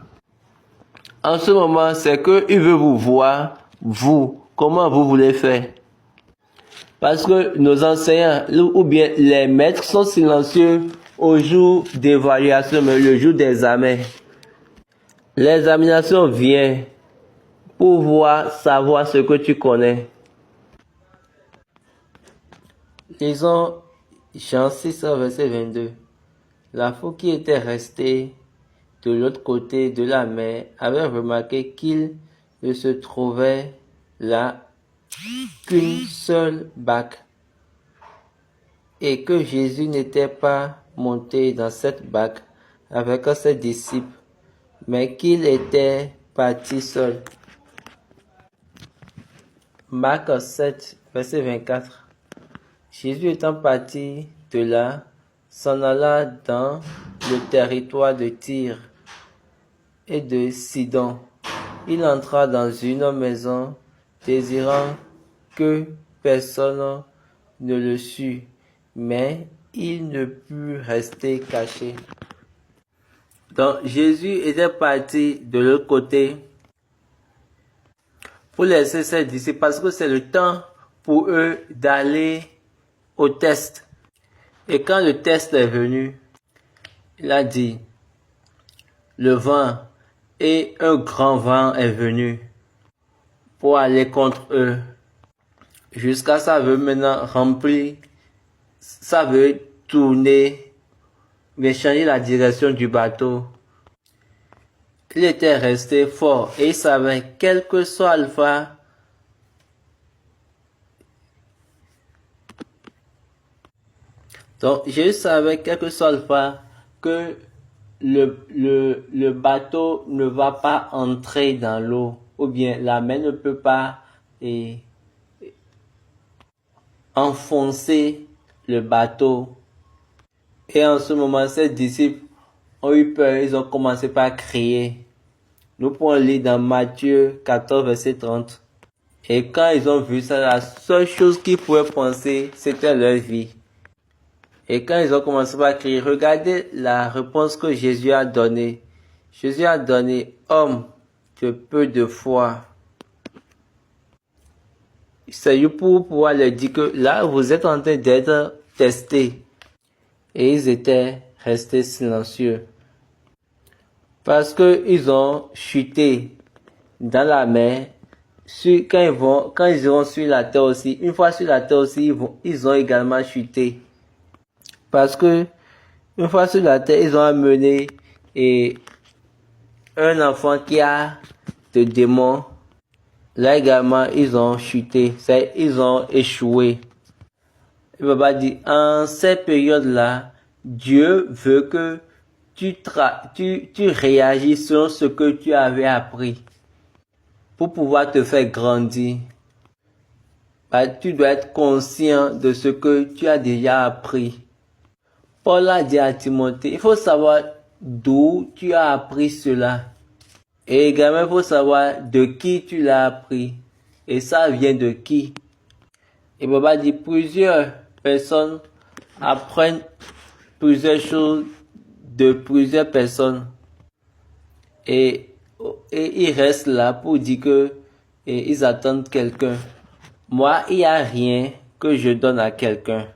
En ce moment, c'est qu'il veut vous voir, vous, comment vous voulez faire. Parce que nos enseignants ou bien les maîtres sont silencieux au jour d'évaluation, mais le jour des examens. L'examination vient pour savoir ce que tu connais. Lisons Jean 6, verset 22. La foule qui était restée de l'autre côté de la mer avait remarqué qu'il ne se trouvait là qu'une seule barque et que Jésus n'était pas monté dans cette barque avec ses disciples, mais qu'il était parti seul. Marc 7, verset 24. Jésus étant parti de là, s'en alla dans le territoire de Tyr et de Sidon. Il entra dans une maison, désirant que personne ne le sût, mais il ne put rester caché. Donc Jésus était parti de l'autre côté pour laisser ses disciples parce que c'est le temps pour eux d'aller au test. Et quand le test est venu, il a dit, le vent et un grand vent est venu pour aller contre eux. Jusqu'à ça veut maintenant remplir, ça veut tourner, mais changer la direction du bateau. Il était resté fort et il savait, quel que soit Alpha, donc je savais, quel que soit Alpha, que le bateau ne va pas entrer dans l'eau, ou bien la mer ne peut pas enfoncer le bateau. Et en ce moment, ses disciples ont eu peur, ils ont commencé par crier. Nous pouvons lire dans Matthieu 14, verset 30. Et quand ils ont vu ça, la seule chose qu'ils pouvaient penser, c'était leur vie. Et quand ils ont commencé par crier, regardez la réponse que Jésus a donnée. Jésus a donné, homme de peu de foi. C'est pour pouvoir leur dire que là, vous êtes en train d'être testés. Et ils étaient restés silencieux. Parce que ils ont chuté dans la mer. Quand ils iront sur la terre aussi, une fois sur la terre aussi, ils ont également chuté. Parce que, une fois sur la terre, ils ont amené un enfant qui a des démons. Là également, ils ont chuté, ils ont échoué. Le papa dit, en cette période-là, Dieu veut que tu réagisses sur ce que tu avais appris pour pouvoir te faire grandir. Tu dois être conscient de ce que tu as déjà appris. Paul a dit à Timothée, il faut savoir d'où tu as appris cela. Et également, il faut savoir de qui tu l'as appris. Et ça vient de qui. Et papa dit, plusieurs personnes apprennent plusieurs choses de plusieurs personnes. Et ils restent là pour dire que ils attendent quelqu'un. Moi, il n'y a rien que je donne à quelqu'un.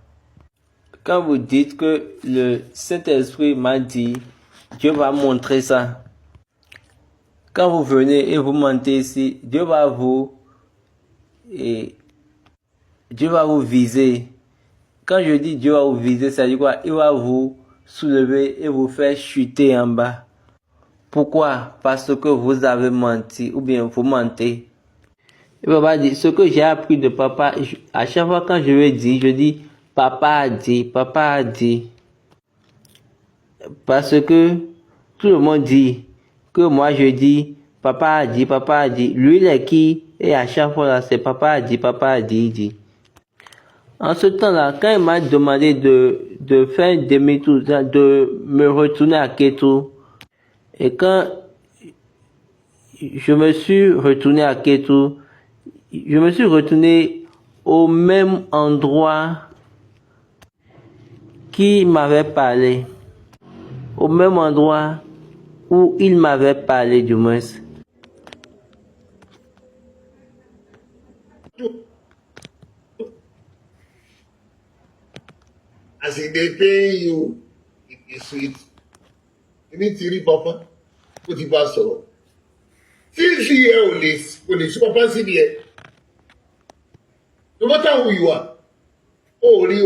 Quand vous dites que le Saint-Esprit m'a dit, Dieu va montrer ça. Quand vous venez et vous mentez ici, Dieu va vous viser. Quand je dis Dieu va vous viser, ça veut dire quoi? Il va vous soulever et vous faire chuter en bas. Pourquoi? Parce que vous avez menti ou bien vous mentez. Et papa dit, ce que j'ai appris de papa, à chaque fois quand je lui dis, je dis, papa a dit, papa a dit. Parce que tout le monde dit que moi je dis, papa a dit, papa a dit. Lui il est qui? Et à chaque fois là, c'est papa a dit, il dit. En ce temps-là, quand il m'a demandé de faire un demi-tour, de me retourner à Kétou, et quand je me suis retourné à Kétou, je me suis retourné au même endroit qui m'avait parlé. Au même endroit où il m'avait parlé du moins. As in dey pay you, it is sweet. Èmi ti rí papa, ó ti bá sọ̀rọ̀. Tí ẹ ò lè sí papa síbi ẹ. No matter who you are, ó rí.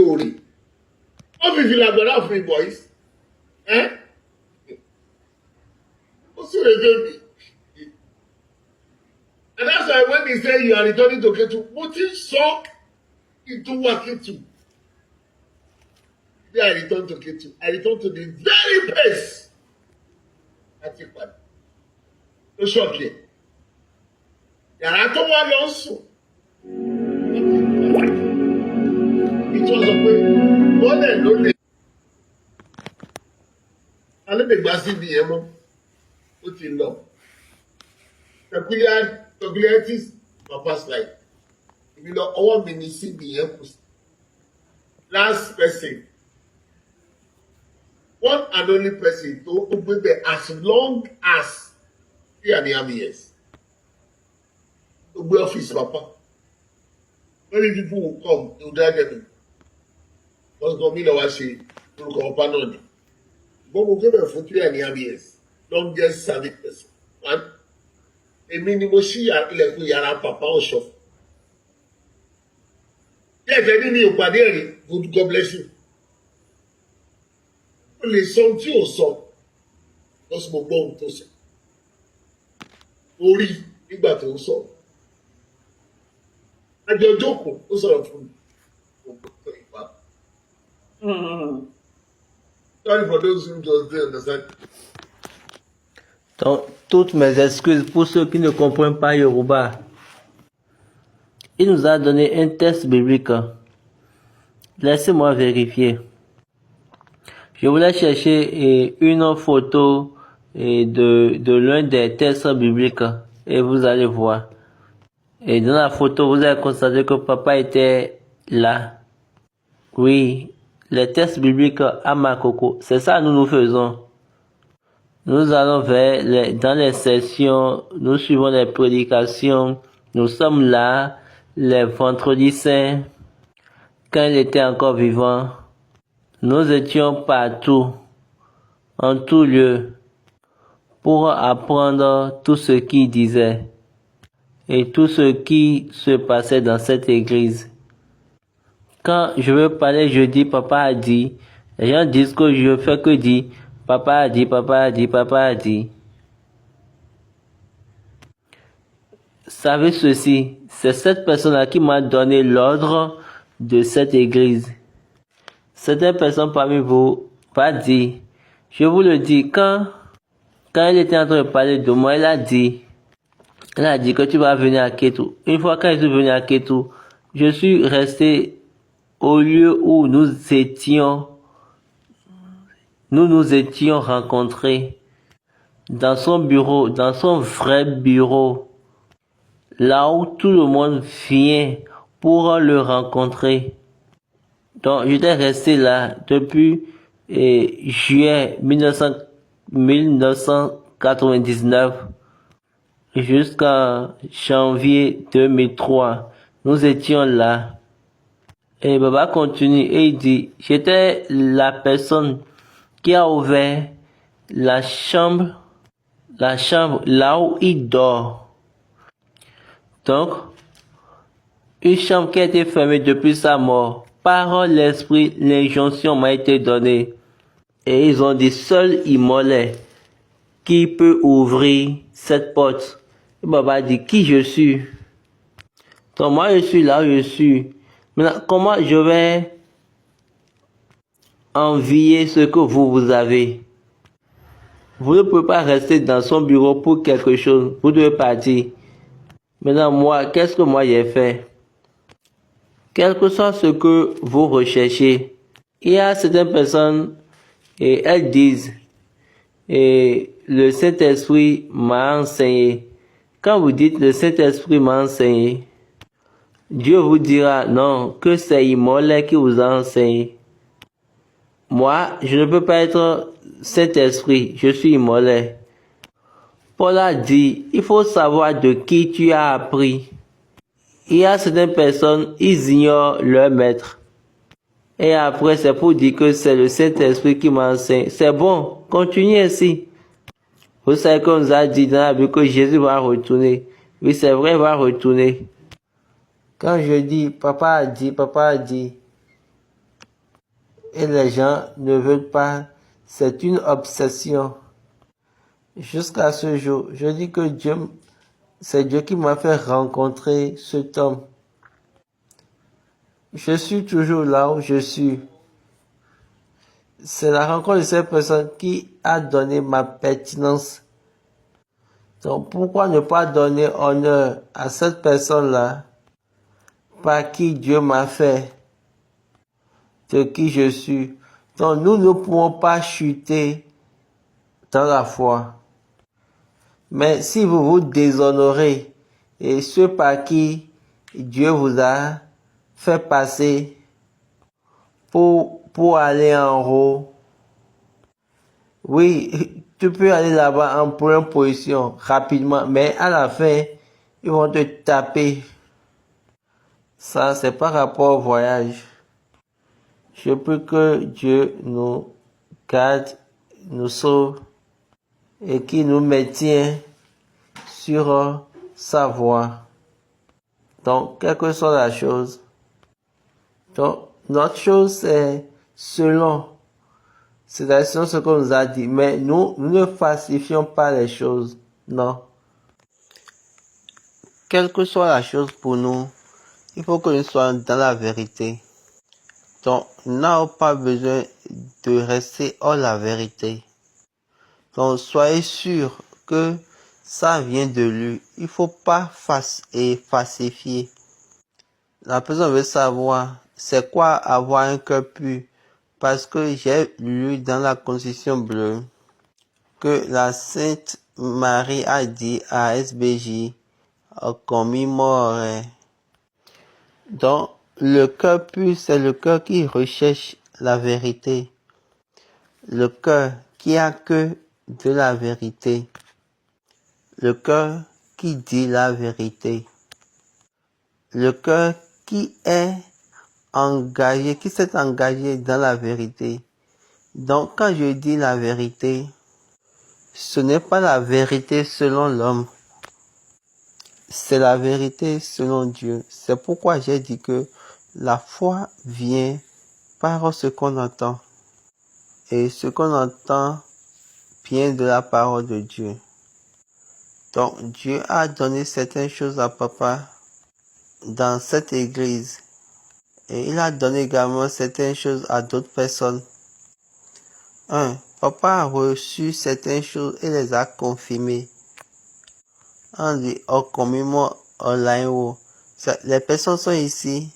Ó fi fìlà gbàdá fún mi, boys. Ó sì rè débi. And that's why when they say you are returning to Ketu, mo ti sọ ìtúwà Ketu. I return to Ketu. I return to the very place. That's it. No shock here. Yàrá tó wá lọ sùn. Ìtọ́ sọ pé bọ́lẹ̀ ló lè. Alébègbà síbi yẹn mọ́. Ó ti lọ. Peculiarities papa's life. Ìbí lọ ọwọ́ mi ní síbi yẹn kù. Last person. One and only person to open there as long as 3.5 years. To go office, papa. Many people will come, they will drag them. Because Gomila was saying, to go up and on. But we came for 3.5 years. Longest serving person. One. A minimum she had yàrá papa or shop. Yes, I didn't know, but good God bless you. Lè sọ tí ò sọ lọ́sí mo gbọ́ ohun tó sọ orí nígbà tó ń sọ̀rọ̀ àjọ jókòó ó sọ̀rọ̀ fún mi òkòtò ìpá. Sorry for those who just didn't understand. Donc, toutes mes excuses pour ceux qui ne comprennent pas Yoruba. Il nous a donné un texte biblique. Laissez-moi vérifier. Je voulais chercher une photo de l'un des textes bibliques et vous allez voir. Et dans la photo, vous allez constater que papa était là. Oui, les textes bibliques à Makoko. C'est ça que nous faisons. Nous allons dans les sessions, nous suivons les prédications. Nous sommes là les vendredis saints. Quand il était encore vivant, nous étions partout, en tout lieu, pour apprendre tout ce qu'il disait et tout ce qui se passait dans cette église. Quand je veux parler, je dis papa a dit. Les gens disent que je fais que dire papa a dit, papa a dit, papa a dit. Savez ceci, c'est cette personne-là qui m'a donné l'ordre de cette église. Certaines personnes parmi vous va dire, je vous le dis, quand il était en train de parler de moi, il a dit que tu vas venir à Kétou. Une fois quand je suis venu à Kétou, je suis resté au lieu où nous nous étions rencontrés, dans son bureau, dans son vrai bureau, là où tout le monde vient pour le rencontrer. Donc, j'étais resté là depuis juillet 1999 jusqu'en janvier 2003. Nous étions là. Et Baba continue et il dit, j'étais la personne qui a ouvert la chambre là où il dort. Donc, une chambre qui a été fermée depuis sa mort. Par l'esprit, l'injonction m'a été donnée. Et ils ont dit, seul Imolé qui peut ouvrir cette porte. Et Baba dit, qui je suis? Donc moi je suis là où je suis. Maintenant, comment je vais envier ce que vous avez? Vous ne pouvez pas rester dans son bureau pour quelque chose. Vous devez partir. Maintenant, moi, qu'est-ce que moi j'ai fait? Quel que soit ce que vous recherchez, il y a certaines personnes et elles disent, et le Saint-Esprit m'a enseigné. Quand vous dites le Saint-Esprit m'a enseigné, Dieu vous dira non, que c'est Imolé qui vous a enseigné. Moi, je ne peux pas être Saint-Esprit, je suis Imolé. Paul a dit, il faut savoir de qui tu as appris. Il y a certaines personnes, ils ignorent leur maître. Et après, c'est pour dire que c'est le Saint-Esprit qui m'enseigne. C'est bon, continuez ainsi. Vous savez qu'on nous a dit dans la Bible que Jésus va retourner. Oui, c'est vrai, il va retourner. Quand je dis, papa a dit, et les gens ne veulent pas, c'est une obsession. Jusqu'à ce jour, je dis que c'est Dieu qui m'a fait rencontrer cet homme. Je suis toujours là où je suis. C'est la rencontre de cette personne qui a donné ma pertinence. Donc pourquoi ne pas donner honneur à cette personne-là par qui Dieu m'a fait, de qui je suis. Donc nous ne pouvons pas chuter dans la foi. Mais si vous vous déshonorez et ceux par qui Dieu vous a fait passer pour aller en haut, oui, tu peux aller là-bas en première position rapidement, mais à la fin, ils vont te taper. Ça, c'est par rapport au voyage. Je prie que Dieu nous garde, nous sauve et qu'il nous maintient sur sa voie. Donc, quelle que soit la chose. Donc, notre chose, c'est selon. C'est selon ce qu'on nous a dit. Mais nous ne falsifions pas les choses. Non. Quelle que soit la chose pour nous, il faut que nous soyons dans la vérité. Donc, nous n'avons pas besoin de rester hors la vérité. Donc, soyez sûr que ça vient de lui. Il ne faut pas falsifier. La personne veut savoir c'est quoi avoir un cœur pur. Parce que j'ai lu dans la Constitution bleue que la Sainte Marie a dit à SBJ commémorer. Donc, le cœur pur, c'est le cœur qui recherche la vérité. Le cœur qui a que de la vérité. Le cœur qui dit la vérité. Le cœur qui est engagé, qui s'est engagé dans la vérité. Donc quand je dis la vérité, ce n'est pas la vérité selon l'homme. C'est la vérité selon Dieu. C'est pourquoi j'ai dit que la foi vient par ce qu'on entend. Et ce qu'on entend vient de la parole de Dieu. Donc Dieu a donné certaines choses à papa dans cette église. Et il a donné également certaines choses à d'autres personnes. Papa a reçu certaines choses et les a confirmées. On dit, communément online, les personnes sont ici.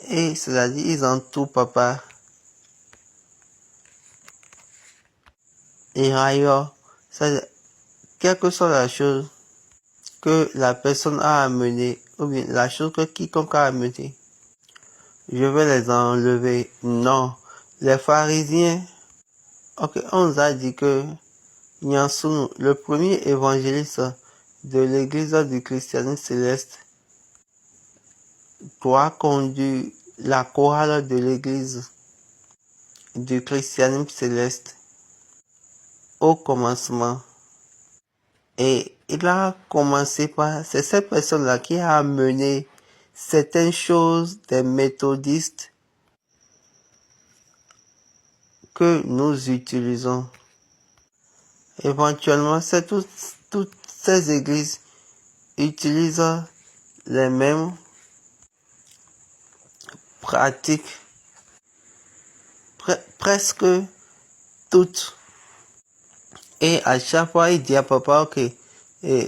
Et c'est-à-dire, ils entourent papa. Et ailleurs, quelle que soit la chose que la personne a amenée, ou bien la chose que quiconque a amenée, je vais les enlever. Non. Les pharisiens, on nous a dit que Nyansunu, le premier évangéliste de l'église du christianisme céleste, doit conduire la chorale de l'église du christianisme céleste au commencement. Et il a commencé par, c'est cette personne-là qui a amené certaines choses des méthodistes que nous utilisons. Éventuellement, toutes ces églises utilisent les mêmes pratiques, presque toutes. Et à chaque fois, il dit à papa,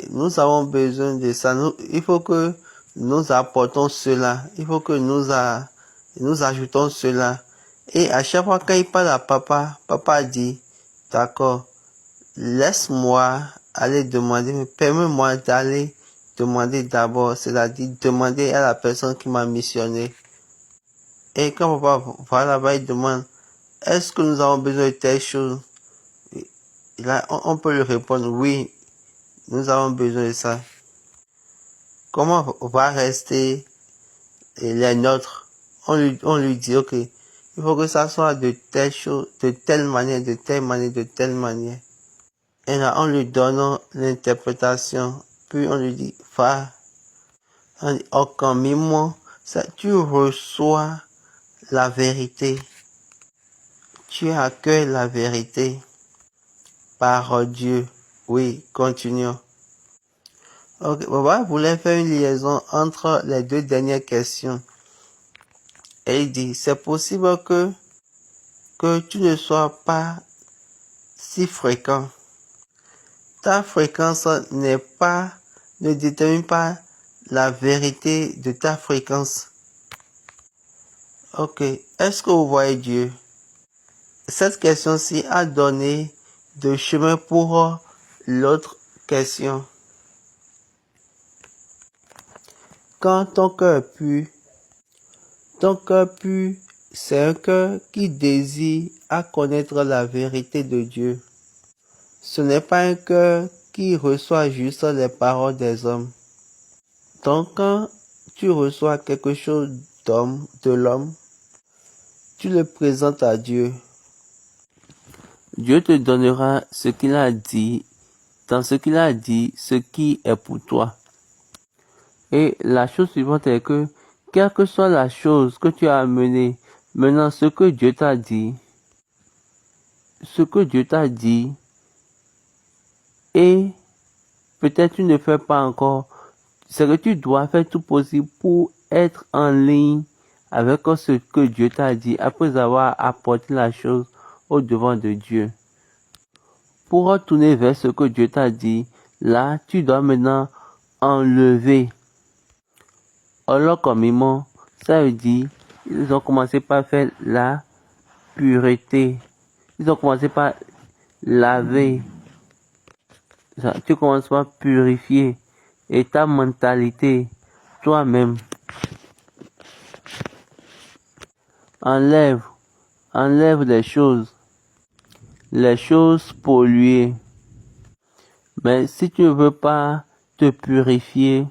nous avons besoin de ça. Il faut que nous apportons cela. Il faut que nous ajoutons cela. Et à chaque fois, quand il parle à papa, papa dit, d'accord, laisse-moi aller demander, mais permets-moi d'aller demander d'abord, c'est-à-dire demander à la personne qui m'a missionné. Et quand papa va là-bas, il demande, est-ce que nous avons besoin de telle chose? Là, on peut lui répondre, oui, nous avons besoin de ça. Comment va rester les nôtres? On lui dit, il faut que ça soit de telle chose, de telle manière, de telle manière, de telle manière. Et là, on lui donne l'interprétation. Puis on lui dit, va. On dit, tu reçois la vérité. Tu accueilles la vérité par Dieu. Oui, continuons. Papa voulait faire une liaison entre les deux dernières questions. Et il dit, c'est possible que tu ne sois pas si fréquent. Ta fréquence ne détermine pas la vérité de ta fréquence. Est-ce que vous voyez Dieu? Cette question-ci a donné de chemin pour l'autre question. Quand ton cœur pue, c'est un cœur qui désire à connaître la vérité de Dieu. Ce n'est pas un cœur qui reçoit juste les paroles des hommes. Donc quand tu reçois quelque chose de l'homme, tu le présentes à Dieu. Dieu te donnera ce qu'il a dit, dans ce qu'il a dit, ce qui est pour toi. Et la chose suivante est que, quelle que soit la chose que tu as amenée, maintenant ce que Dieu t'a dit, et peut-être tu ne fais pas encore, c'est que tu dois faire tout possible pour être en ligne avec ce que Dieu t'a dit après avoir apporté la chose au devant de Dieu. Pour retourner vers ce que Dieu t'a dit, là, tu dois maintenant enlever. Alors, communément, ça veut dire, ils ont commencé par faire la pureté. Ils ont commencé par laver. Tu commences par purifier. Et ta mentalité, toi-même. enlève les choses polluées. Mais si tu ne veux pas te purifier,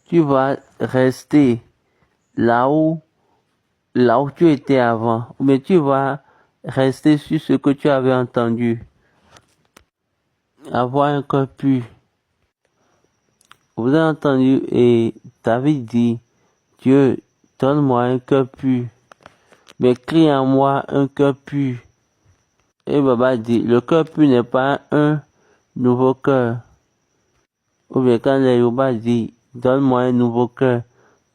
tu vas rester là où tu étais avant. Mais tu vas rester sur ce que tu avais entendu. Avoir un cœur pur. Vous avez entendu et David dit, Dieu, donne-moi un cœur pur. Mais crée en moi un cœur pur. Et Baba dit, le cœur pur n'est pas un nouveau cœur. Ou bien quand les Yoruba dit, donne-moi un nouveau cœur.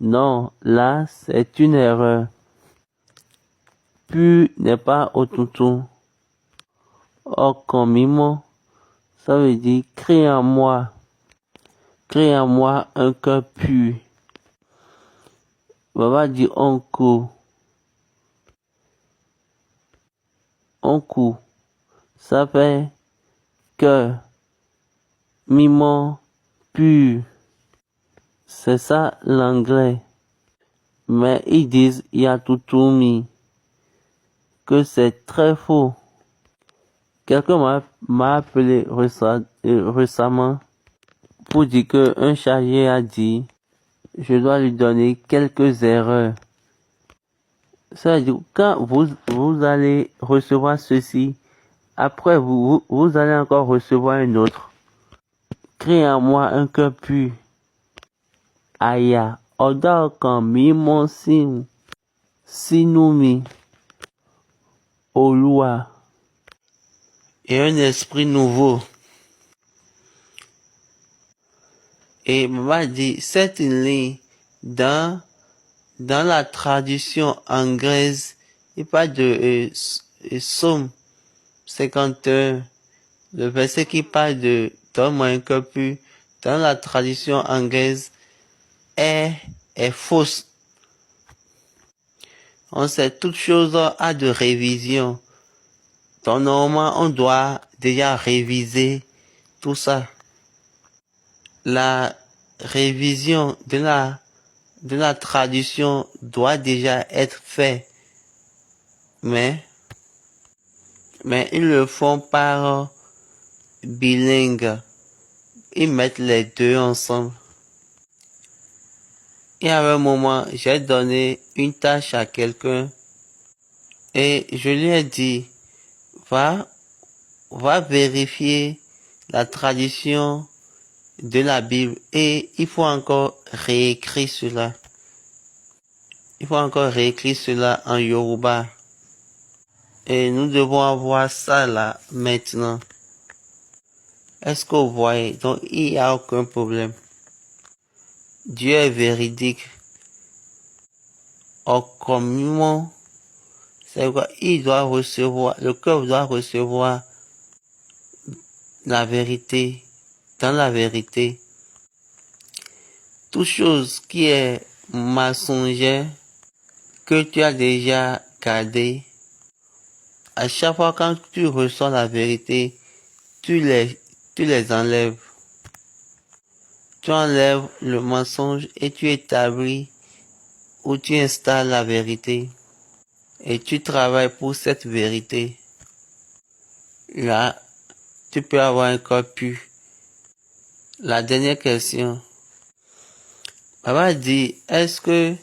Non, là, c'est une erreur. Pur n'est pas aututu. Okomimo, ça veut dire, crée en moi un cœur pur. Baba dit, onku, ça fait cœur, mimon, pur. C'est ça l'anglais. Mais ils disent yatutumi, que c'est très faux. Quelqu'un m'a appelé récemment pour dire qu'un chargé a dit, je dois lui donner quelques erreurs. Ça veut dire, quand vous allez recevoir ceci, après vous allez encore recevoir un autre. Crée en moi un cœur pur. Aya, odor kan mimo sinumi, Olua. Et un esprit nouveau. Et Maman dit, cette ligne, dans la tradition anglaise, il parle de Psaume 51, le verset qui parle de donne-moi un cœur pur, dans la tradition anglaise, est fausse. On sait toute chose a de révision. Donc normalement, on doit déjà réviser tout ça. La révision de la tradition doit déjà être faite. Mais ils le font par bilingue. Ils mettent les deux ensemble. Il y a un moment, j'ai donné une tâche à quelqu'un et je lui ai dit, va vérifier la tradition de la Bible et il faut encore réécrire cela. Il faut encore réécrire cela en Yoruba. Et nous devons avoir ça là maintenant. Est-ce que vous voyez? Donc il n'y a aucun problème. Dieu est véridique. Comment c'est quoi? Il doit recevoir, le cœur doit recevoir la vérité, dans la vérité. Toute chose qui est mensongère, que tu as déjà gardé, à chaque fois quand tu reçois la vérité, tu les enlèves. Tu enlèves le mensonge et tu établis ou tu installes la vérité. Et tu travailles pour cette vérité. Là, tu peux avoir un corps pur. La dernière question. Papa dit, est-ce que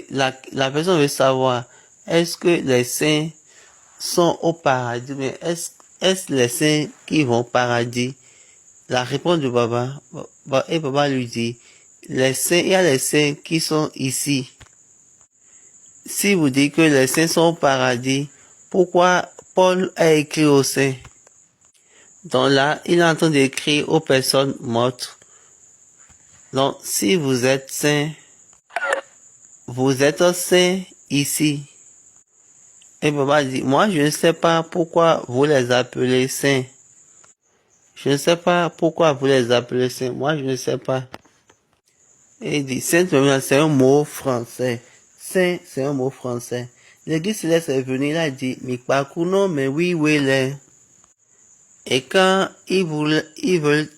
la personne veut savoir, est-ce que les saints sont au paradis, mais est-ce les saints qui vont au paradis? La réponse de Baba, et Baba lui dit, il y a les saints qui sont ici. Si vous dites que les saints sont au paradis, pourquoi Paul a écrit aux saints? Donc là, il est en train d'écrire aux personnes mortes. Donc, si vous êtes saint, vous êtes saint ici. Et Baba dit, moi je ne sais pas pourquoi vous les appelez saints. Je ne sais pas pourquoi vous les appelez saints. Moi je ne sais pas. Et il dit, saint, c'est un mot français. Saint, c'est un mot français. L'église céleste est venue, il a dit, Mikpakuno, mais oui, là. Et quand ils veulent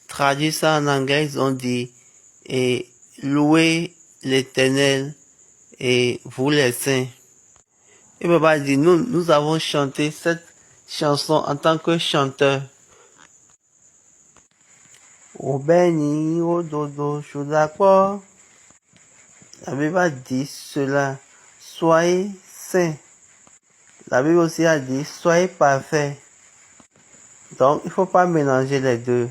traduire ça en anglais, ils ont dit, louer l'Éternel. et vous les saints. Et papa dit, nous avons chanté cette chanson en tant que chanteur. Au béni, au dodo, choudakwa. La Bible a dit cela. Soyez saints. La Bible aussi a dit, soyez parfaits. Donc, il ne faut pas mélanger les deux.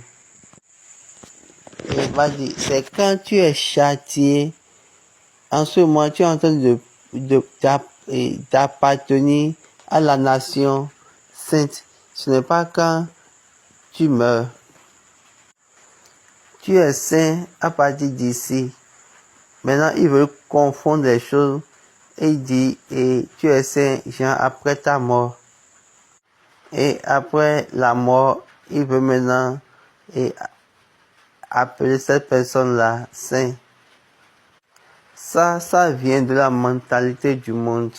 Et il va dire, c'est quand tu es châtié, en ce moment, tu es en train d'appartenir à la nation sainte. Ce n'est pas quand tu meurs. Tu es saint à partir d'ici. Maintenant, il veut confondre les choses. Et il dit, et tu es saint, genre, après ta mort. Et après la mort, il veut maintenant appeler cette personne-là saint. Ça vient de la mentalité du monde.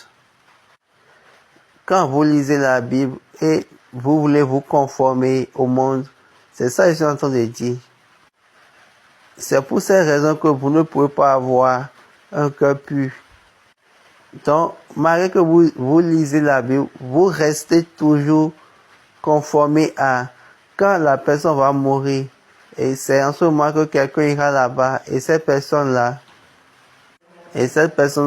Quand vous lisez la Bible et vous voulez vous conformer au monde, c'est ça que je suis en train de dire. C'est pour ces raisons que vous ne pouvez pas avoir un cœur pur. Donc, malgré que vous lisez la Bible, vous restez toujours conformé à quand la personne va mourir. Et c'est en ce moment que quelqu'un ira là-bas et cette personne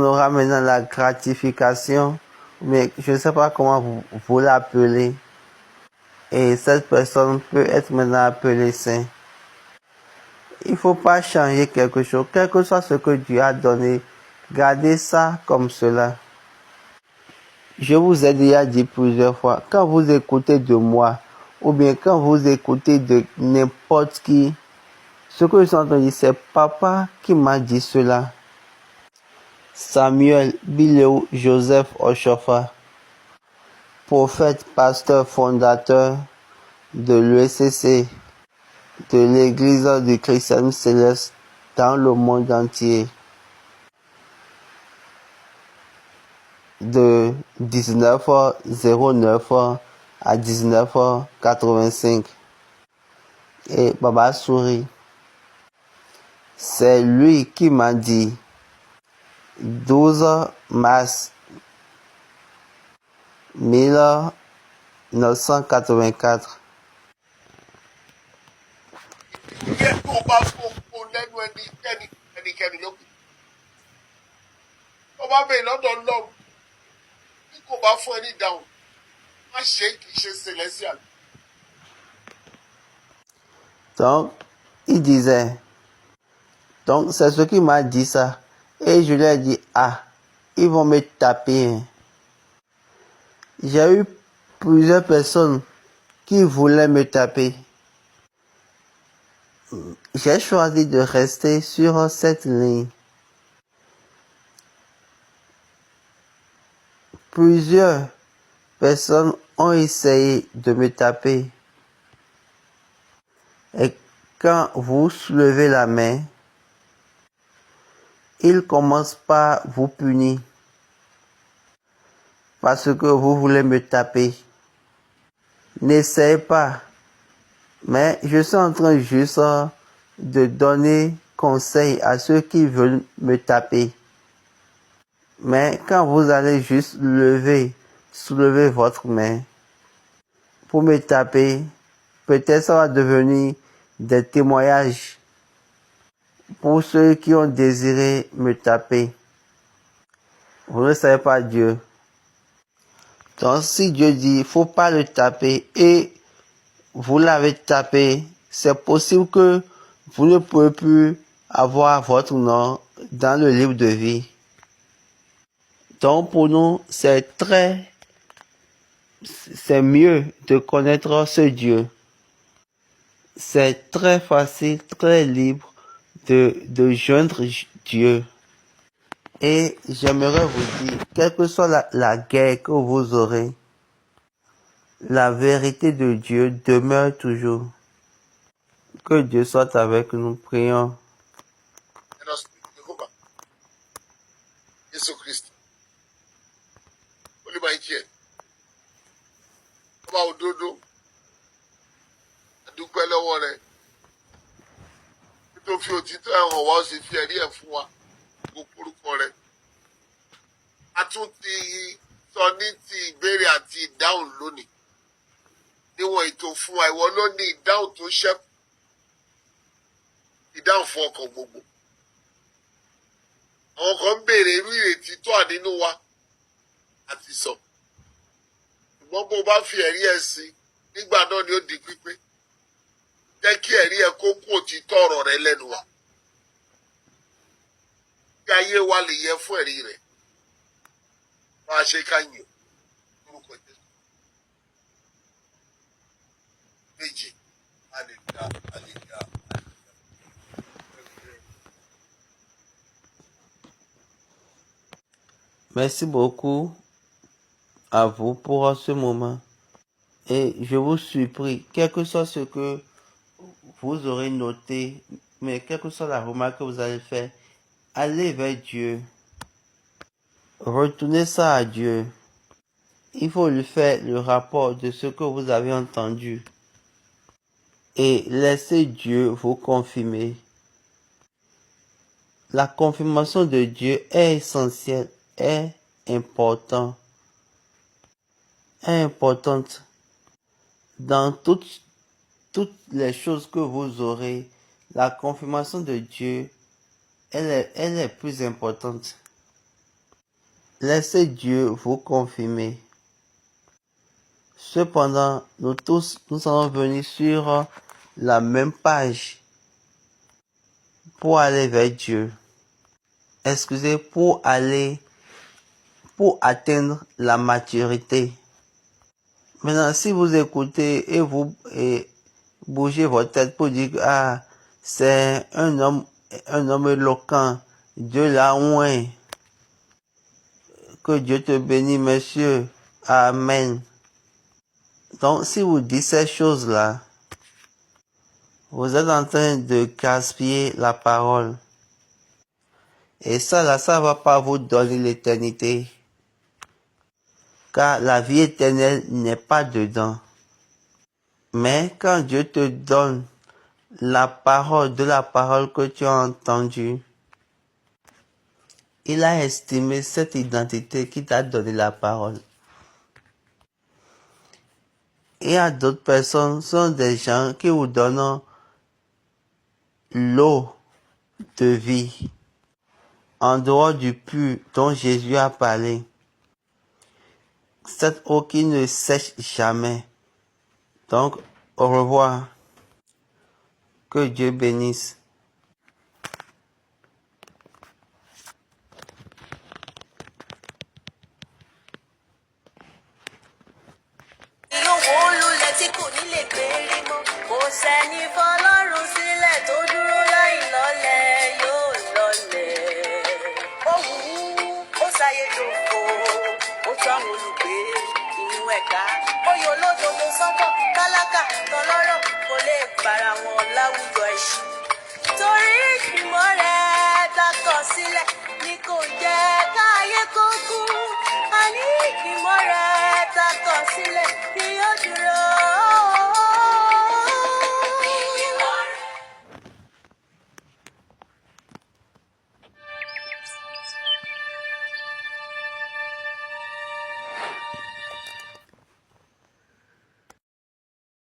aura maintenant la gratification, mais je ne sais pas comment vous l'appelez. Et cette personne peut être maintenant appelée saint. Il ne faut pas changer quelque chose, quel que soit ce que Dieu a donné. Gardez ça comme cela. Je vous ai déjà dit plusieurs fois, quand vous écoutez de moi, ou bien quand vous écoutez de n'importe qui, ce que je suis en train de dire, c'est papa qui m'a dit cela. Samuel Bileo Joseph Oshofa, prophète, pasteur, fondateur de l'ESCC, de l'Église du Christianisme céleste dans le monde entier, de 19h09 à 19h85. Et Baba sourit. C'est lui qui m'a dit 12 mars 1984. Yẹ tó bá fòfò lẹ́nu ẹnikẹ́ni lókè. Tó bá bẹ̀rẹ̀ lọ́dọ̀ Ọlọ́run, bí kò bá fún ẹni dáhùn, má ṣe kì í ṣe celestial. Donc, il disait, donc c'est ce qui m'a dit ça. Et je lui ai dit, ah, ils vont me taper. J'ai eu plusieurs personnes qui voulaient me taper. J'ai choisi de rester sur cette ligne. Plusieurs personnes ont essayé de me taper. Et quand vous soulevez la main, ils commencent par vous punir. Parce que vous voulez me taper. N'essayez pas. Mais je suis en train juste de donner conseil à ceux qui veulent me taper. Mais quand vous allez juste soulever votre main pour me taper, peut-être ça va devenir des témoignages pour ceux qui ont désiré me taper. Vous ne savez pas Dieu. Donc si Dieu dit, il ne faut pas le taper et vous l'avez tapé, c'est possible que vous ne pouvez plus avoir votre nom dans le livre de vie. Donc pour nous, c'est mieux de connaître ce Dieu. C'est très facile, très libre de joindre Dieu. Et j'aimerais vous dire, quelle que soit la guerre que vous aurez, la vérité de Dieu demeure toujours. Que Dieu soit avec nous, prions. Jésù Kristi. Olúwa ìjẹ́. Ọba òdodo. A dúpẹ́ lọ́wọ́ rẹ̀. Tó fi òtítọ́ ẹ̀hàn wá ó sì fi ẹ̀rí ẹ̀ fún wa. Gbogbo orúkọ rẹ̀. a tún ti sọ ní ti ìbéèrè àti ìdáhùn lónìí níwọ̀n ètò fún wa ìwọ ló ní ìdáhùn tó ṣẹ́kù ìdáhùn fún ọkàn gbogbo àwọn kan ń béèrè irú ìrètí tó wà nínú wa àti sọ ṣùgbọ́n bó bá fi ẹ̀rí ẹ̀ sí nígbà náà ni ó di pípé jẹ́ kí ẹ̀rí ẹ̀ kó kú òtítọ́ ọ̀rọ̀ rẹ lẹ́nu wa kí ayé wa lè yẹ fún ẹ̀rí rẹ̀ máa ṣe ká yìn lórúkọ Jésù méjì hallelujah. Merci beaucoup à vous pour ce moment. Et je vous supplie, quel que soit ce que vous aurez noté, mais quelle que soit la remarque que vous allez faire, allez vers Dieu. Retournez ça à Dieu. Il faut lui faire le rapport de ce que vous avez entendu. Et laissez Dieu vous confirmer. La confirmation de Dieu est essentielle, est importante. Est importante. Dans toutes les choses que vous aurez, la confirmation de Dieu, elle est plus importante. Laissez Dieu vous confirmer. Cependant, nous tous, nous allons venir sur la même page pour aller vers Dieu. Excusez, pour atteindre la maturité. Maintenant, si vous écoutez et vous bougez votre tête pour dire que c'est un homme éloquent, Dieu l'a oint. Que Dieu te bénisse, monsieur. Amen. Donc, si vous dites ces choses-là, vous êtes en train de gaspiller la parole. Et ça, là, ça va pas vous donner l'éternité. Car la vie éternelle n'est pas dedans. Mais quand Dieu te donne la parole, de la parole que tu as entendue, il a estimé cette identité qui t'a donné la parole. Il y a d'autres personnes, ce sont des gens qui vous donnent l'eau de vie, en dehors du puits dont Jésus a parlé. Cette eau qui ne sèche jamais. Donc, au revoir. Que Dieu bénisse. Torí ìmọ̀ rẹ̀ dákọ̀ sílẹ̀ ni kò jẹ́ káyé kó kú. Àní ìmọ̀ rẹ̀ dákọ̀ sílẹ̀ ni